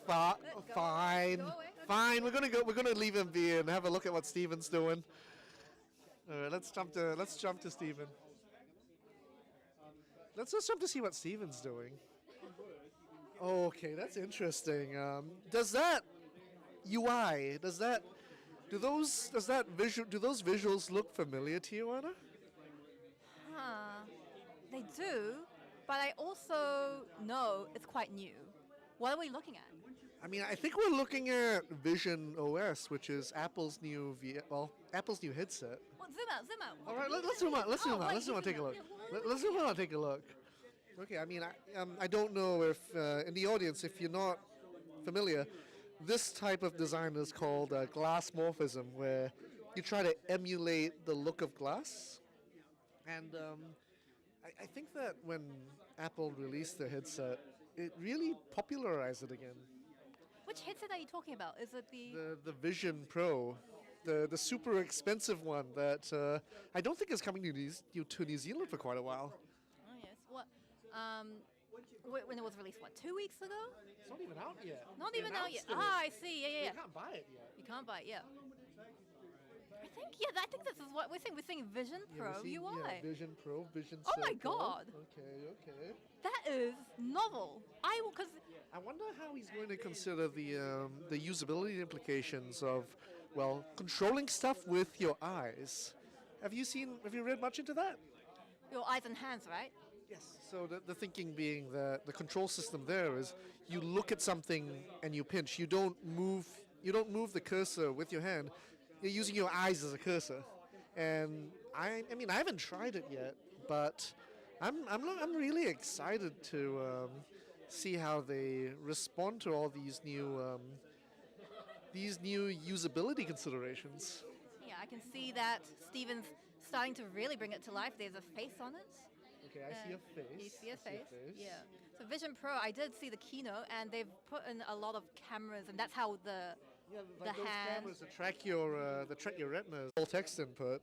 Fine. Fine. We're gonna leave him be and have a look at what Steven's doing. All right. Let's jump to Steven. Let's just jump to see what Steven's doing. Okay, that's interesting. Does that UI? Do those visuals look familiar to you, Anna? They do, but I also know it's quite new. What are we looking at? I mean, I think we're looking at Vision OS, which is Apple's new headset. Well, zoom out. All right, let's zoom out. Let's zoom out. Take a look. Let's zoom out. Take a look. Okay, I mean, I don't know if in the audience, if you're not familiar, this type of design is called glass morphism, where you try to emulate the look of glass. And I think that when Apple released the headset, it really popularized it again. Which headset are you talking about? Is it the Vision Pro, the super expensive one that I don't think is coming to New Zealand for quite a while. Oh yes. What? When it was released, 2 weeks ago? It's not even out yet. Not even out yet. Announced it. I see. Yeah. You can't buy it yet. You can't buy it. Yeah. I think this is what we're saying. We're saying Vision Pro UI. Yeah, Vision Pro, Vision. Oh my Circle. God. Okay. That is novel. Because I wonder how he's going to consider the usability implications of, well, controlling stuff with your eyes. Have you read much into that? your eyes and hands, right? Yes. So the thinking being that the control system there is you look at something and you pinch. You don't move the cursor with your hand. You're using your eyes as a cursor. And I mean I haven't tried it yet, but I'm really excited to see how they respond to all these new usability considerations. Yeah, I can see that Steven's starting to really bring it to life. There's a face on it. Okay, I see a face. You see a I face? Yeah. So Vision Pro, I did see the keynote, and they've put in a lot of cameras, and that's how the like those hand. cameras that track your retinas, all text input.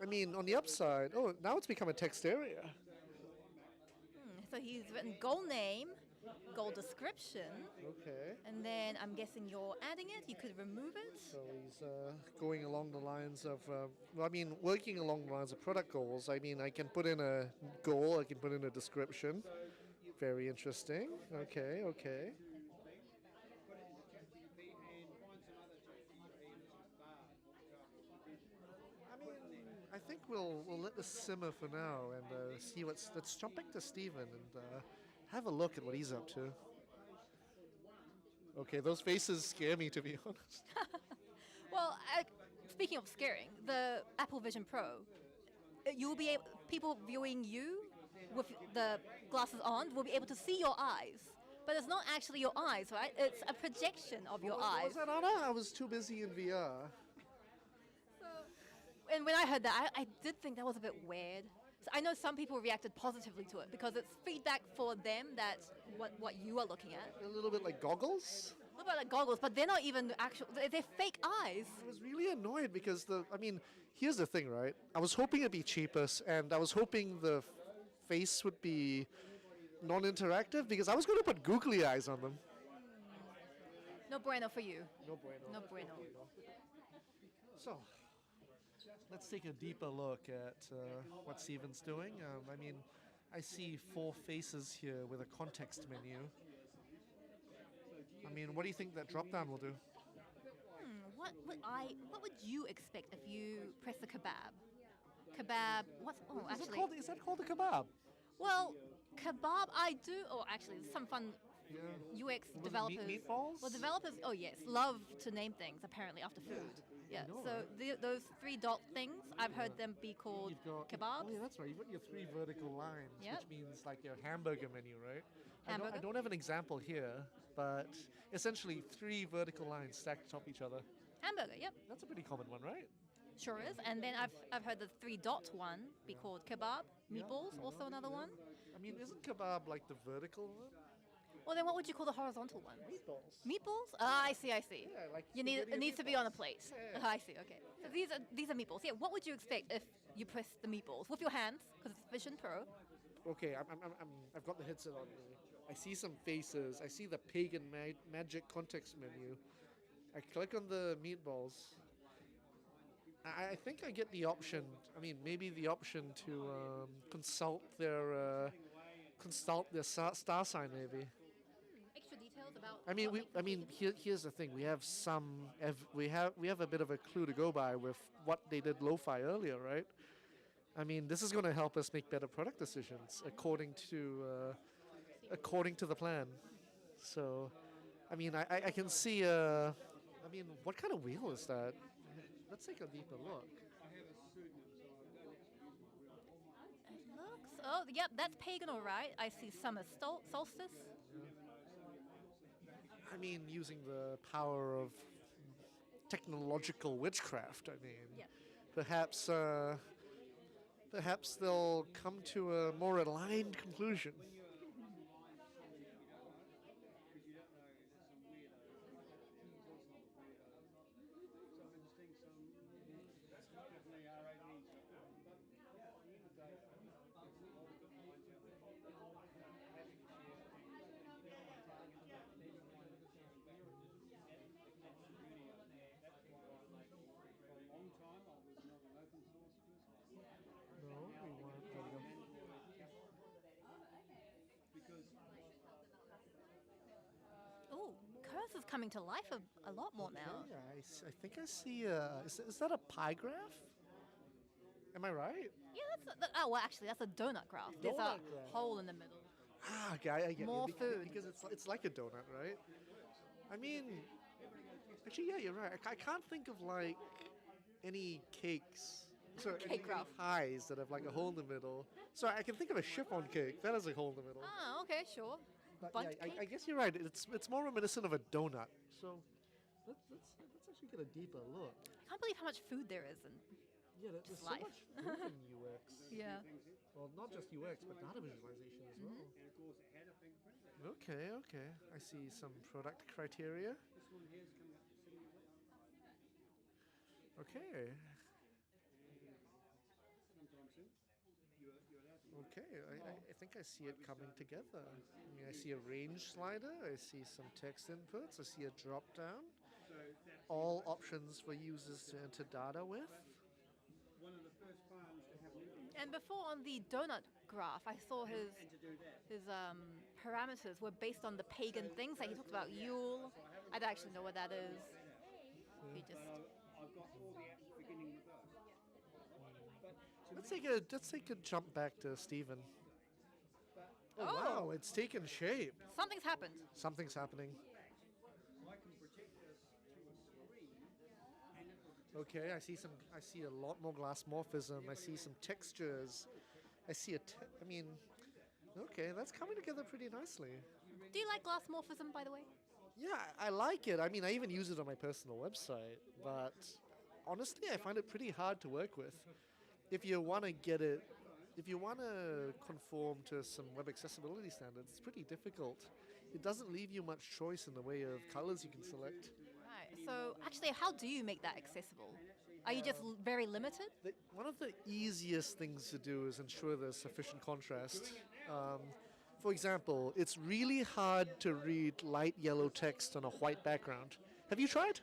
I mean, on the upside, now it's become a text area. So he's written goal name, goal description. Okay. And then I'm guessing you're adding it. You could remove it. So he's going along the lines of, working along the lines of product goals. I mean, I can put in a goal, I can put in a description. Very interesting. Okay. I think we'll let this simmer for now and see let's jump back to Steven and have a look at what he's up to. Okay, those faces scare me, to be honest. Well, speaking of scaring, the Apple Vision Pro, you'll be able, people viewing you with the glasses on will be able to see your eyes. But it's not actually your eyes, right? It's a projection of your What eyes. was that, Anna? I was too busy in VR. And when I heard that, I did think that was a bit weird. So I know some people reacted positively to it because it's feedback for them that's what you are looking at. A little bit like goggles. A little bit like goggles, but they're not even actual, they're fake eyes. I was really annoyed because here's the thing, right? I was hoping it'd be cheapest, and I was hoping the face would be non-interactive because I was going to put googly eyes on them. No bueno for you. No bueno. No bueno. So, let's take a deeper look at what Steven's doing. I see 4 faces here with a context menu. What do you think that drop-down will do? What would you expect if you press the kebab? Kebab. What's actually? Is that called a kebab? Well, kebab. I do. Oh, actually, some fun Yeah. UX Was it developers. meatballs? Well, developers. Oh yes, love to name things apparently after food. Yeah. know, So those 3 dot things, I've heard them be called You've got kebabs. Oh yeah, that's right. You've got your 3 vertical lines, Yep. which means like your hamburger menu, right? I Hamburger. don't have an example here, but essentially 3 vertical lines stacked atop each other. Hamburger. Yep. That's a pretty common one, right? Sure is. And then I've heard the 3 dot one be called kebab. Meatballs, also another one. Isn't kebab like the vertical one? Well, then what would you call the horizontal one? Meatballs. Meatballs? Ah, I see. Yeah, like You need spaghetti it needs to be on a plate. Yeah. I see. Okay. So these are meatballs. Yeah. What would you expect if you press the meatballs with your hands? Because it's Vision Pro. Okay, I've got the headset on me. I see some faces. I see the pagan magic context menu. I click on the meatballs. I think I get the option. Maybe the option to consult their star sign, maybe. Extra details about. Here's the thing. We have we have a bit of a clue to go by with what they did lo-fi earlier, right? This is going to help us make better product decisions according to the plan. So, I can see. What kind of wheel is that? Let's take a deeper look. It looks. Oh, yep. That's pagan, all right. I see summer solstice. Using the power of technological witchcraft. Yeah. Perhaps they'll come to a more aligned conclusion. Oh, Curse is coming to life a lot more now. I think I see. Is that a pie graph? Am I right? Yeah, well, actually, that's a donut graph. There's a Donut graph. hole in the middle. Okay, I get More it. food. Because it's like a donut, right? Actually, yeah, you're right. I can't think of like any cakes. Sorry, Cake any graph. pies that have like a hole in the middle. Sorry, I can think of a chiffon cake. That has a hole in the middle. Ah, okay, sure. But Bundt yeah, I cake? guess you're right. It's more reminiscent of a donut. So let's actually get a deeper look. I can't believe how much food there is. And Yeah, there's so life. much food in UX. yeah. Well, not just UX, but data visualization as well. Okay. I see some product criteria. Okay. I think I see it coming together. I see a range slider. I see some text inputs. I see a drop down. All options for users to enter data with. And before on the donut graph, I saw his parameters were based on the pagan things. Like he talked about Yule. I don't actually know what that is. He just. Let's take a jump back to Stephen. Oh, wow, it's taken shape. Something's happened. Something's happening. Okay, I see a lot more glass morphism. I see some textures. I see I mean, okay, that's coming together pretty nicely. Do you like glass morphism, by the way? Yeah, I like it. I mean, I even use it on my personal website, but honestly, I find it pretty hard to work with. If you want to if you want to conform to some web accessibility standards, it's pretty difficult. It doesn't leave you much choice in the way of colors you can select. Right. So actually, how do you make that accessible? Are you just very limited? One of the easiest things to do is ensure there's sufficient contrast. For example, it's really hard to read light yellow text on a white background. Have you tried?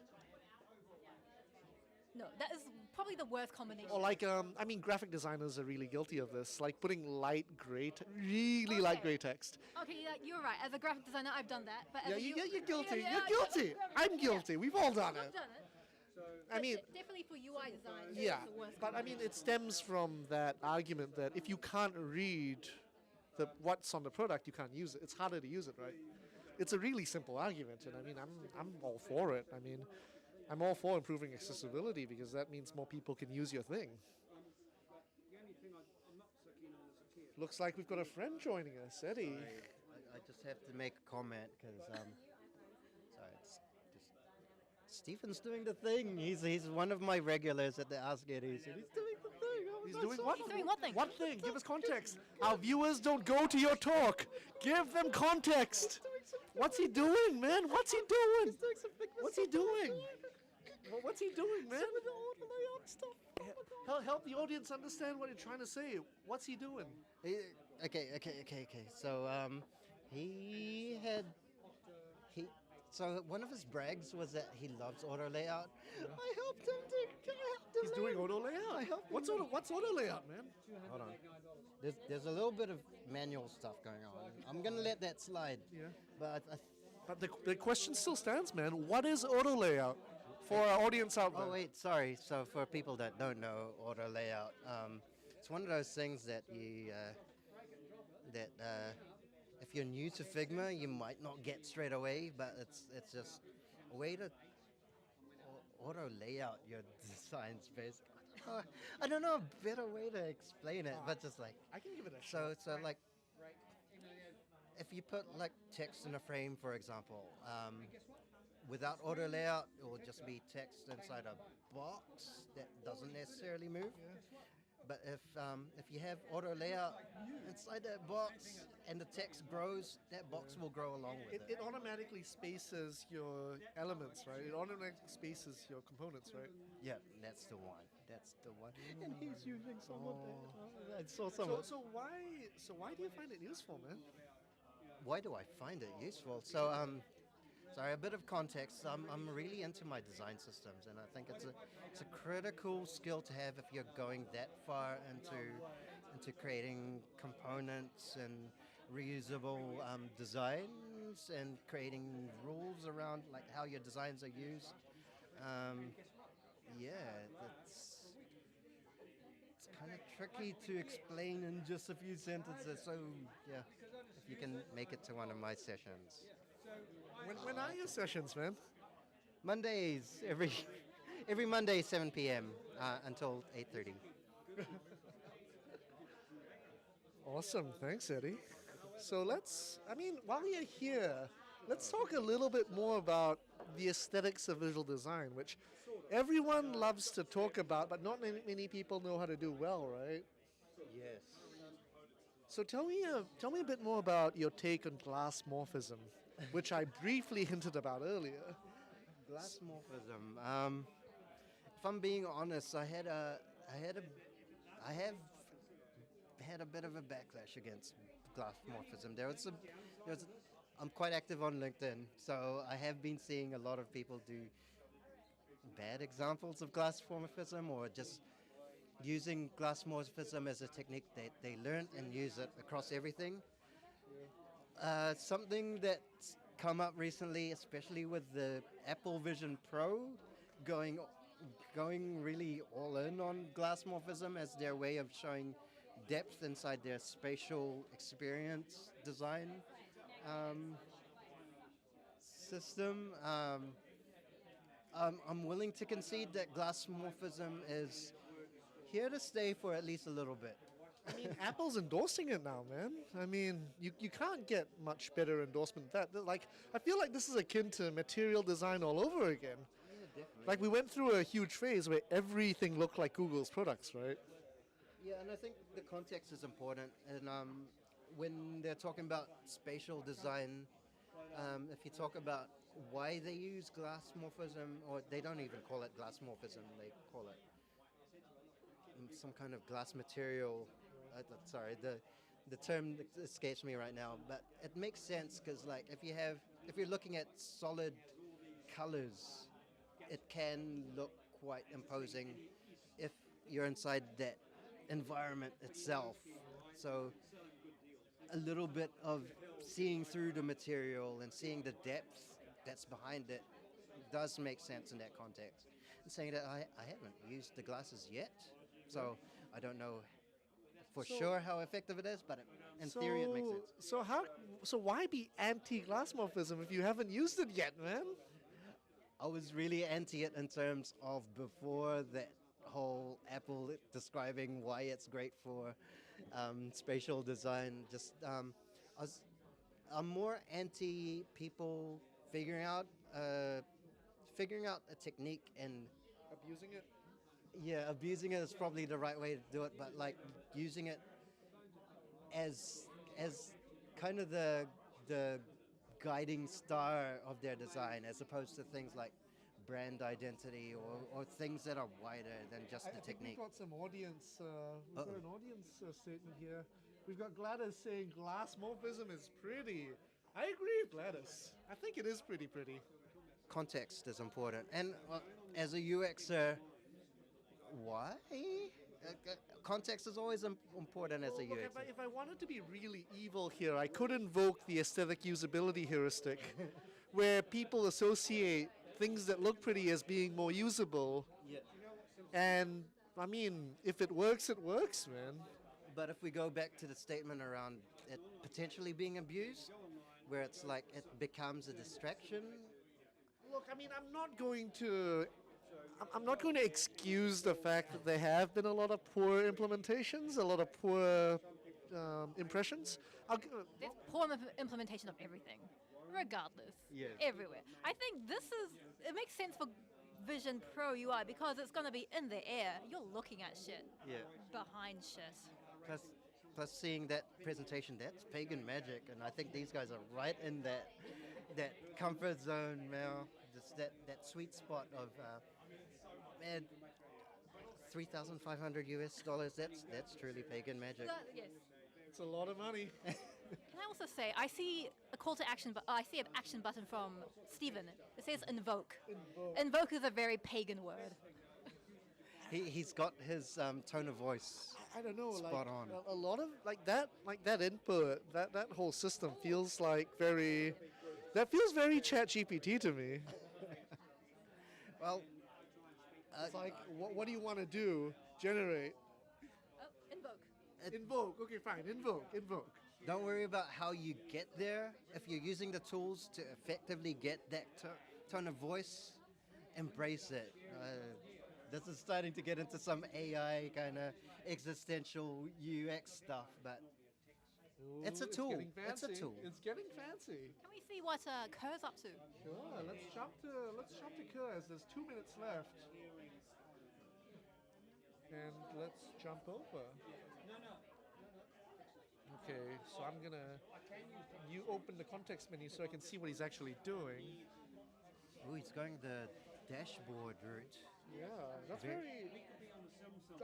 No, that is probably the worst combination. Or like, I mean, graphic designers are really guilty of this, like putting light gray, really light Okay. gray text. Okay, yeah, you're right. As a graphic designer, I've done that. But Yeah, as a you're guilty. yeah, You're guilty. I'm guilty. We've all done I've it. done it. I mean, Definitely for UI design. yeah, it's the worst but I mean, combination. it stems from that argument that if you can't read what's on the product, you can't use it. It's harder to use it, right? It's a really simple argument, and I mean, I'm all for it. I mean, I'm all for improving accessibility because that means more people can use your thing. Looks like we've got a friend joining us, Eddie. I just have to make a comment because sorry, it's just Stephen's doing the thing. He's one of my regulars at the Ask Eddies, and he's doing the thing. Oh, He's that's doing so what? He's doing what thing? What thing? Give us context. Our viewers don't go to your talk. Give them context. What's he doing, man? What's he doing? What's he doing? What's he doing, man? Help the audience understand what you're trying to say. What's he doing? Okay. So so one of his brags was that he loves auto layout. I helped him He's doing auto layout. What's auto layout, man? Hold on. There's a little bit of manual stuff going on. I'm gonna let that slide. Yeah. But But the question still stands, man. What is auto layout for our audience out there? oh wait, sorry. So for people that don't know auto layout, it's one of those things that if you're new to Figma, you might not get straight away. But it's just a way to auto layout your designs, basically. I don't know a better way to explain it, but just like I can give it a shot. so like if you put like text in a frame, for example, without auto layout, it will just be text inside a box that doesn't necessarily move. But if you have auto layout inside that box and the text grows, that box will grow along with it. It automatically spaces your elements, right? It automatically spaces your components, right? Yeah, that's the one. That's the one. And he's using some of that. I saw some. So why do you find it useful, man? Why do I find it useful? So sorry, a bit of context. I'm really into my design systems, and I think it's a critical skill to have if you're going that far into creating components and reusable designs and creating rules around like how your designs are used. It's kind of tricky to explain in just a few sentences. So yeah, if you can make it to one of my sessions. When are your sessions, man? Mondays, every Monday, 7 p.m. Until 8:30. Awesome, thanks, Eddie. So while you're here, let's talk a little bit more about the aesthetics of visual design, which everyone loves to talk about, but not many people know how to do well, right? Yes. So tell me a bit more about your take on glass morphism, which I briefly hinted about earlier. Glass morphism. If I'm being honest, I have had a bit of a backlash against glass morphism. I'm quite active on LinkedIn, so I have been seeing a lot of people do bad examples of glass morphism or just using glass morphism as a technique that they learned and use it across everything. Something that's come up recently, especially with the Apple Vision Pro going really all in on glass morphism as their way of showing depth inside their spatial experience design system. I'm willing to concede that glassmorphism is here to stay for at least a little bit. I mean, Apple's endorsing it now, man. I mean, you can't get much better endorsement than that. Like, I feel like this is akin to material design all over again. Like, we went through a huge phase where everything looked like Google's products, right? Yeah, and I think the context is important. And when they're talking about spatial design, if you talk about why they use glassmorphism, or they don't even call it glassmorphism, they call it some kind of glass material. Sorry, the term escapes me right now, but it makes sense because, like, if you're looking at solid colors, it can look quite imposing if you're inside that environment itself. So a little bit of seeing through the material and seeing the depth that's behind it does make sense in that context. And saying that I haven't used the glasses yet, so I don't know for sure how effective it is, but in theory it makes sense. So why be anti-glassmorphism if you haven't used it yet, man? I was really anti it in terms of before that whole Apple describing why it's great for spatial design. I'm more anti people figuring out a technique and Abusing it? yeah, abusing it is probably the right way to do it, but like using it as kind of the guiding star of their design, as opposed to things like brand identity or things that are wider than just the I think technique. we've got some audience. We've got an audience statement here. We've got Gladys saying glassmorphism is pretty. I agree with Gladys. I think it is pretty. Context is important, and as a UXer, why? Context is always important as a Look, UXer. if I wanted to be really evil here, I could invoke the aesthetic usability heuristic, where people associate things that look pretty as being more usable. Yeah. And I mean, if it works, man. But if we go back to the statement around it potentially being abused, where it's like it becomes a distraction. Look, I mean, I'm not going to excuse the fact that there have been a lot of poor implementations, a lot of poor impressions. There's poor implementation of everything, regardless. Yes. Everywhere. I think it makes sense for Vision Pro UI because it's going to be in the air. You're looking at shit. Yeah. Behind shit. Plus seeing that presentation, that's pagan magic, and I think these guys are right in that comfort zone, man. Just that sweet spot of man, $3,500 US. That's truly pagan magic. Yes. It's a lot of money. Can I also say, I see a call to action, but I see an action button from Stephen. It says invoke. Invoke is a very pagan word. He's got his tone of voice. I don't know, spot like on. a lot of that input, that whole system feels very ChatGPT to me. Well, It's like, what do you want to do? Generate. Oh, invoke. Invoke. Okay, fine. Invoke. don't worry about how you get there. If you're using the tools to effectively get that tone of voice, embrace it. This is starting to get into some AI kind of existential UX stuff, but it's a tool. It's a tool. It's getting fancy. Can we see what Khir's up to? Sure. Let's jump to Khir as there's 2 minutes left. And let's jump over. Okay, so you open the context menu so I can see what he's actually doing. Oh, he's going the dashboard route. Yeah, that's very.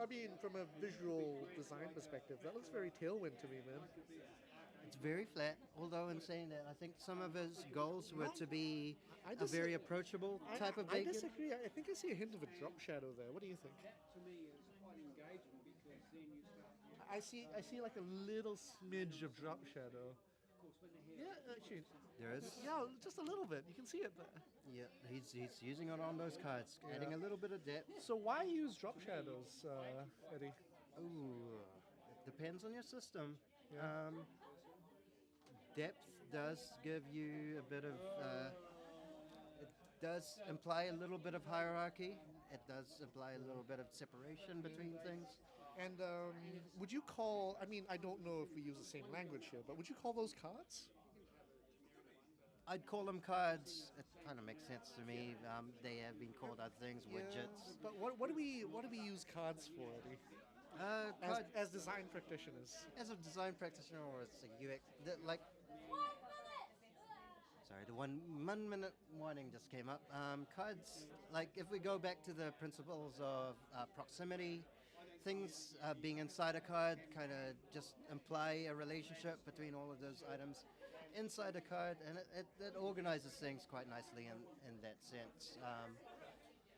I mean, from a visual design perspective, that looks very Tailwind to me, man. It's very flat, although in saying that, I think some of his goals were to be I a very approachable type of I beacon. disagree. I think I see a hint of a drop shadow there. What do you think? I see like a little smidge of drop shadow. Yeah, actually. There is. Yeah, just a little bit. You can see it there. Yeah, he's using it on those cards, adding a little bit of depth. So why use drop shadows, Eddie? Ooh, it depends on your system. Yeah. Depth does give you a bit of does imply a little bit of hierarchy. It does imply a little bit of separation between things. And would you call, I mean, I don't know if we use the same language here, but would you call those cards? I'd call them cards. It kind of makes sense to me. They have been called other things, widgets. But what do we use cards for, Eddie? As design practitioners. As a design practitioner or as a UX, sorry, the 1 minute warning just came up. Cards, like if we go back to the principles of proximity, things being inside a card kind of just imply a relationship between all of those items inside a card, and it organizes things quite nicely in that sense.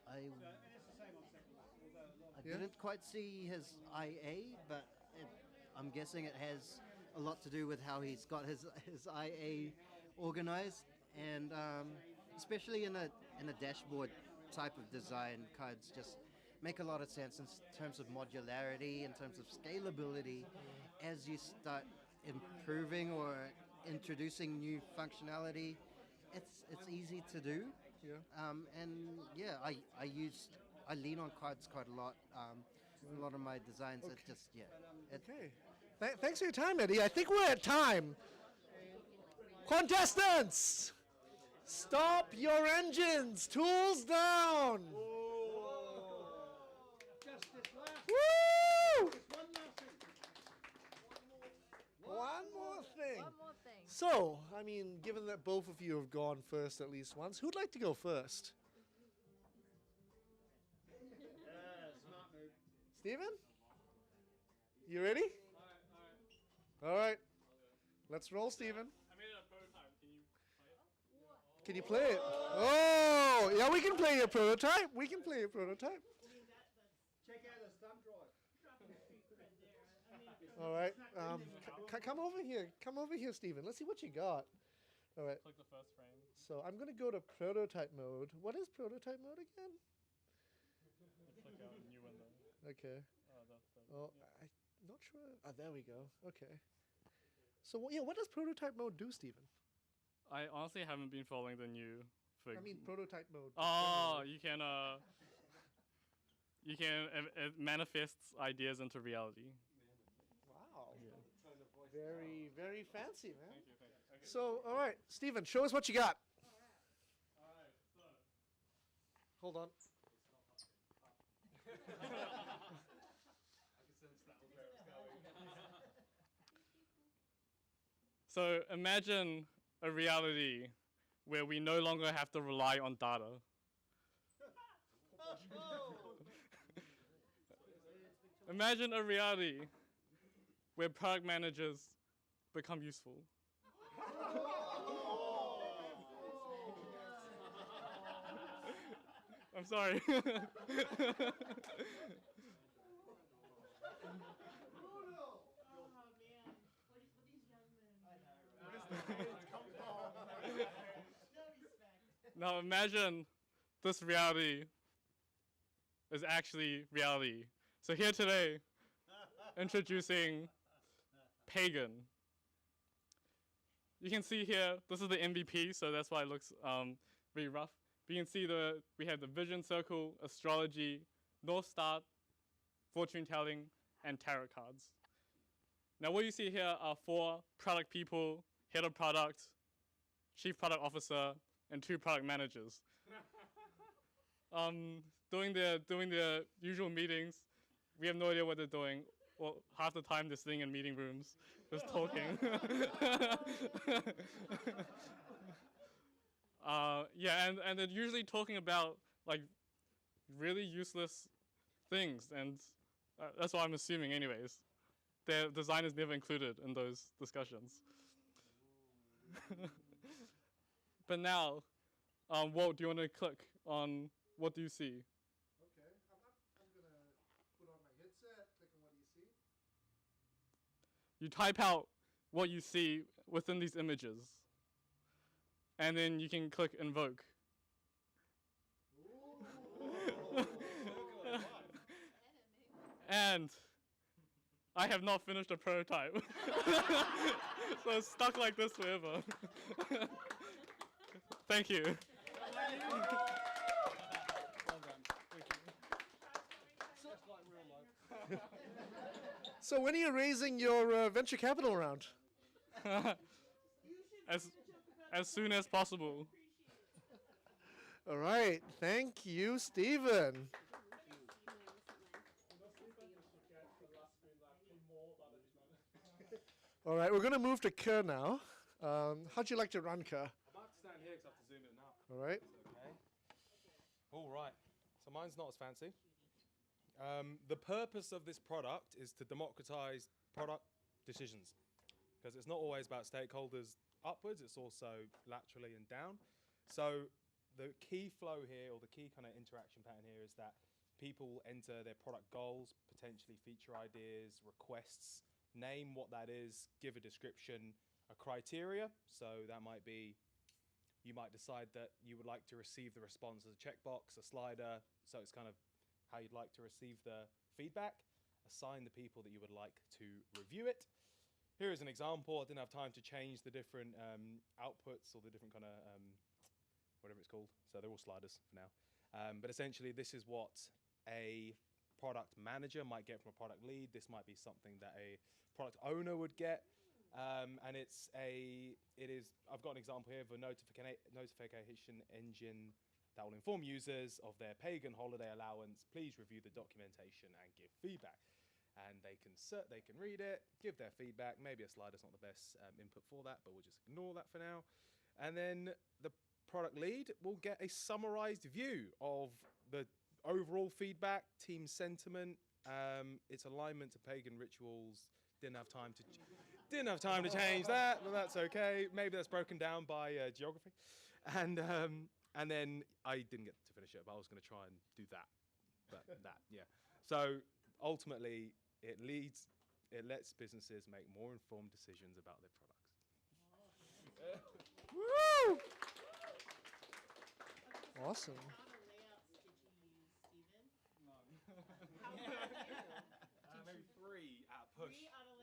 I didn't quite see his IA, but I'm guessing it has a lot to do with how he's got his IA organized, and especially in a dashboard type of design, cards just make a lot of sense in terms of modularity, in terms of scalability, as you start improving or introducing new functionality. It's easy to do. Yeah. And yeah, I lean on cards quite a lot. A lot of my designs, Okay. it just, yeah. Okay. Thanks for your time, Eddie. I think we're at time. Contestants, stop your engines. Tools down. Woo! One more thing. One more thing. So, I mean, given that both of you have gone first at least once, who'd like to go first? Steven? You ready? All right. Let's roll, Steven. I made a prototype. Can you play it? Can you play it? Oh, yeah, we can play your prototype. We can play your prototype. Check out the thumb drive. All right. Come over here. Come over here, Steven. Let's see what you got. All right. Click the first frame. So I'm going to go to prototype mode. What is prototype mode again? Click a new window. Okay. That's Oh, I'm not sure. Ah, there we go. Okay. So, yeah, what does prototype mode do, Steven? I honestly haven't been following the new Figma. I mean, prototype mode. Oh, you can it manifests ideas into reality. Wow. Very, very fancy, man. Thank you. Okay. So, all right, Steven, show us what you got. All right. So. Hold on. I can sense that was where it's going. So imagine a reality where we no longer have to rely on data. Imagine a reality where product managers become useful. I'm sorry. Now imagine this reality is actually reality. So here today, introducing Pagan. You can see here, this is the MVP, so that's why it looks very rough. But you can see we have the vision circle, astrology, North Star, fortune telling, and tarot cards. Now what you see here are 4 product people, head of product, chief product officer, and 2 product managers. Doing their usual meetings. We have no idea what they're doing. Well, half the time they're sitting in meeting rooms, just talking. Yeah, and they're usually talking about like really useless things, and that's what I'm assuming anyways. Their design is never included in those discussions. But now, Walt, do you want to click on what do you see? Okay, I'm going to put on my headset, click on what you see. You type out what you see within these images, and then you can click invoke. And I have not finished a prototype. So it's stuck like this forever. Thank you. So when are you raising your venture capital round? As soon as possible. All right. Thank you, Stephen. All right, we're going to move to Khir now. How'd you like to run, Khir? I might have to stand here because I have to zoom in now. All right. Okay. All right. So mine's not as fancy. The purpose of this product is to democratize product decisions, because it's not always about stakeholders upwards, it's also laterally and down. So the key flow here, or the key kind of interaction pattern here, is that people enter their product goals, potentially feature ideas, requests, name what that is, give a description, a criteria. So that might be, you might decide that you would like to receive the response as a checkbox, a slider, so it's kind of how you'd like to receive the feedback, assign the people that you would like to review it. Here is an example. I didn't have time to change the different outputs or the different kind of, whatever it's called. So they're all sliders for now. But essentially this is what a product manager might get from a product lead. This might be something that a product owner would get. And I've got an example here of a notification engine that will inform users of their pagan holiday allowance. Please review the documentation and give feedback. And they can read it, give their feedback. Maybe a slider's not the best input for that, but we'll just ignore that for now. And then the product lead will get a summarized view of the overall feedback, team sentiment, its alignment to pagan rituals. Didn't have time to change that, but that's okay. Maybe that's broken down by geography. And then I didn't get to finish it, but I was going to try and do that. But yeah. So ultimately, it lets businesses make more informed decisions about their products. Woo! Awesome. What kind of layouts did you use, Stephen? How many? Maybe 3 at a push. 3 out of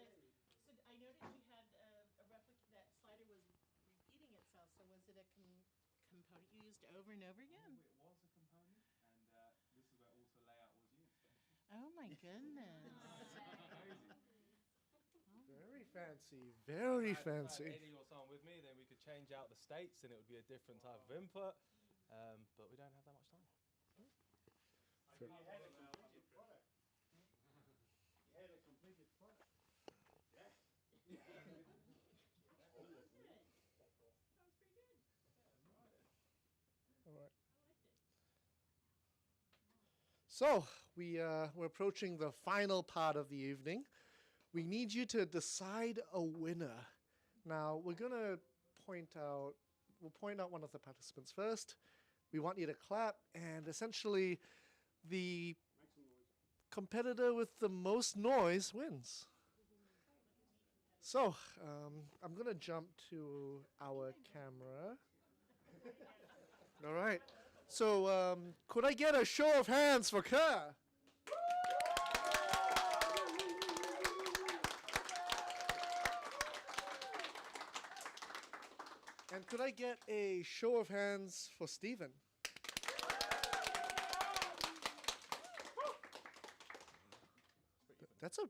So I noticed you had a replica, that slider was repeating itself. So was it a component you used over and over again? It was a component, and this is where auto layout was used. Oh my goodness. Very fancy. Very If I had fancy. Eddie or someone with me, then we could change out the states, and it would be a different type of input. But we don't have that much time. Sure. All right. So we're approaching the final part of the evening. We need you to decide a winner. Now we're gonna we'll point out one of the participants first. We want you to clap, and essentially the competitor with the most noise wins. So I'm gonna jump to our camera. All right. So could I get a show of hands for Khir? And could I get a show of hands for Stephen?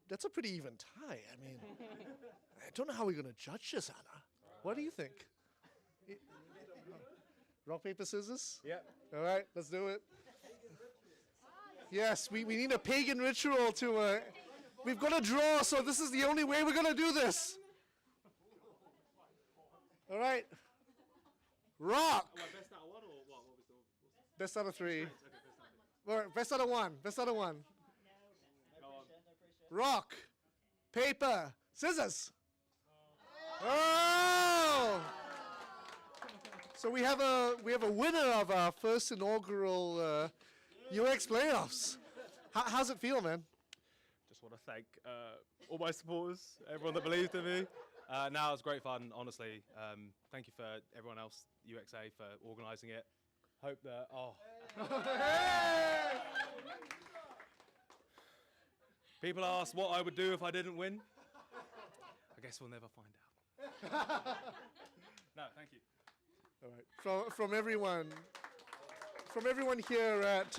That's a pretty even tie. I mean, I don't know how we're going to judge this, Anna. What do you think? Rock, paper, scissors? Yep. All right, let's do it. Yes, we need a pagan ritual to... we've got to draw, so this is the only way we're going to do this. All right. Rock. Best out of 1 or what? Best out of 3. All right, best out of 1. Best out of 1. Rock, paper, scissors. Oh! So we have a winner of our first inaugural UX playoffs. How's it feel, man? Just want to thank all my supporters, everyone that believed in me. Now it's great fun, honestly. Thank you for everyone else, UXA, for organising it. Hope that, People ask what I would do if I didn't win. I guess we'll never find out. No, thank you. All right. From everyone, from everyone here at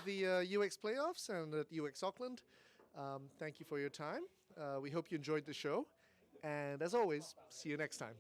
the UX Playoffs and at UX Auckland, thank you for your time. We hope you enjoyed the show, and as always, see you next time.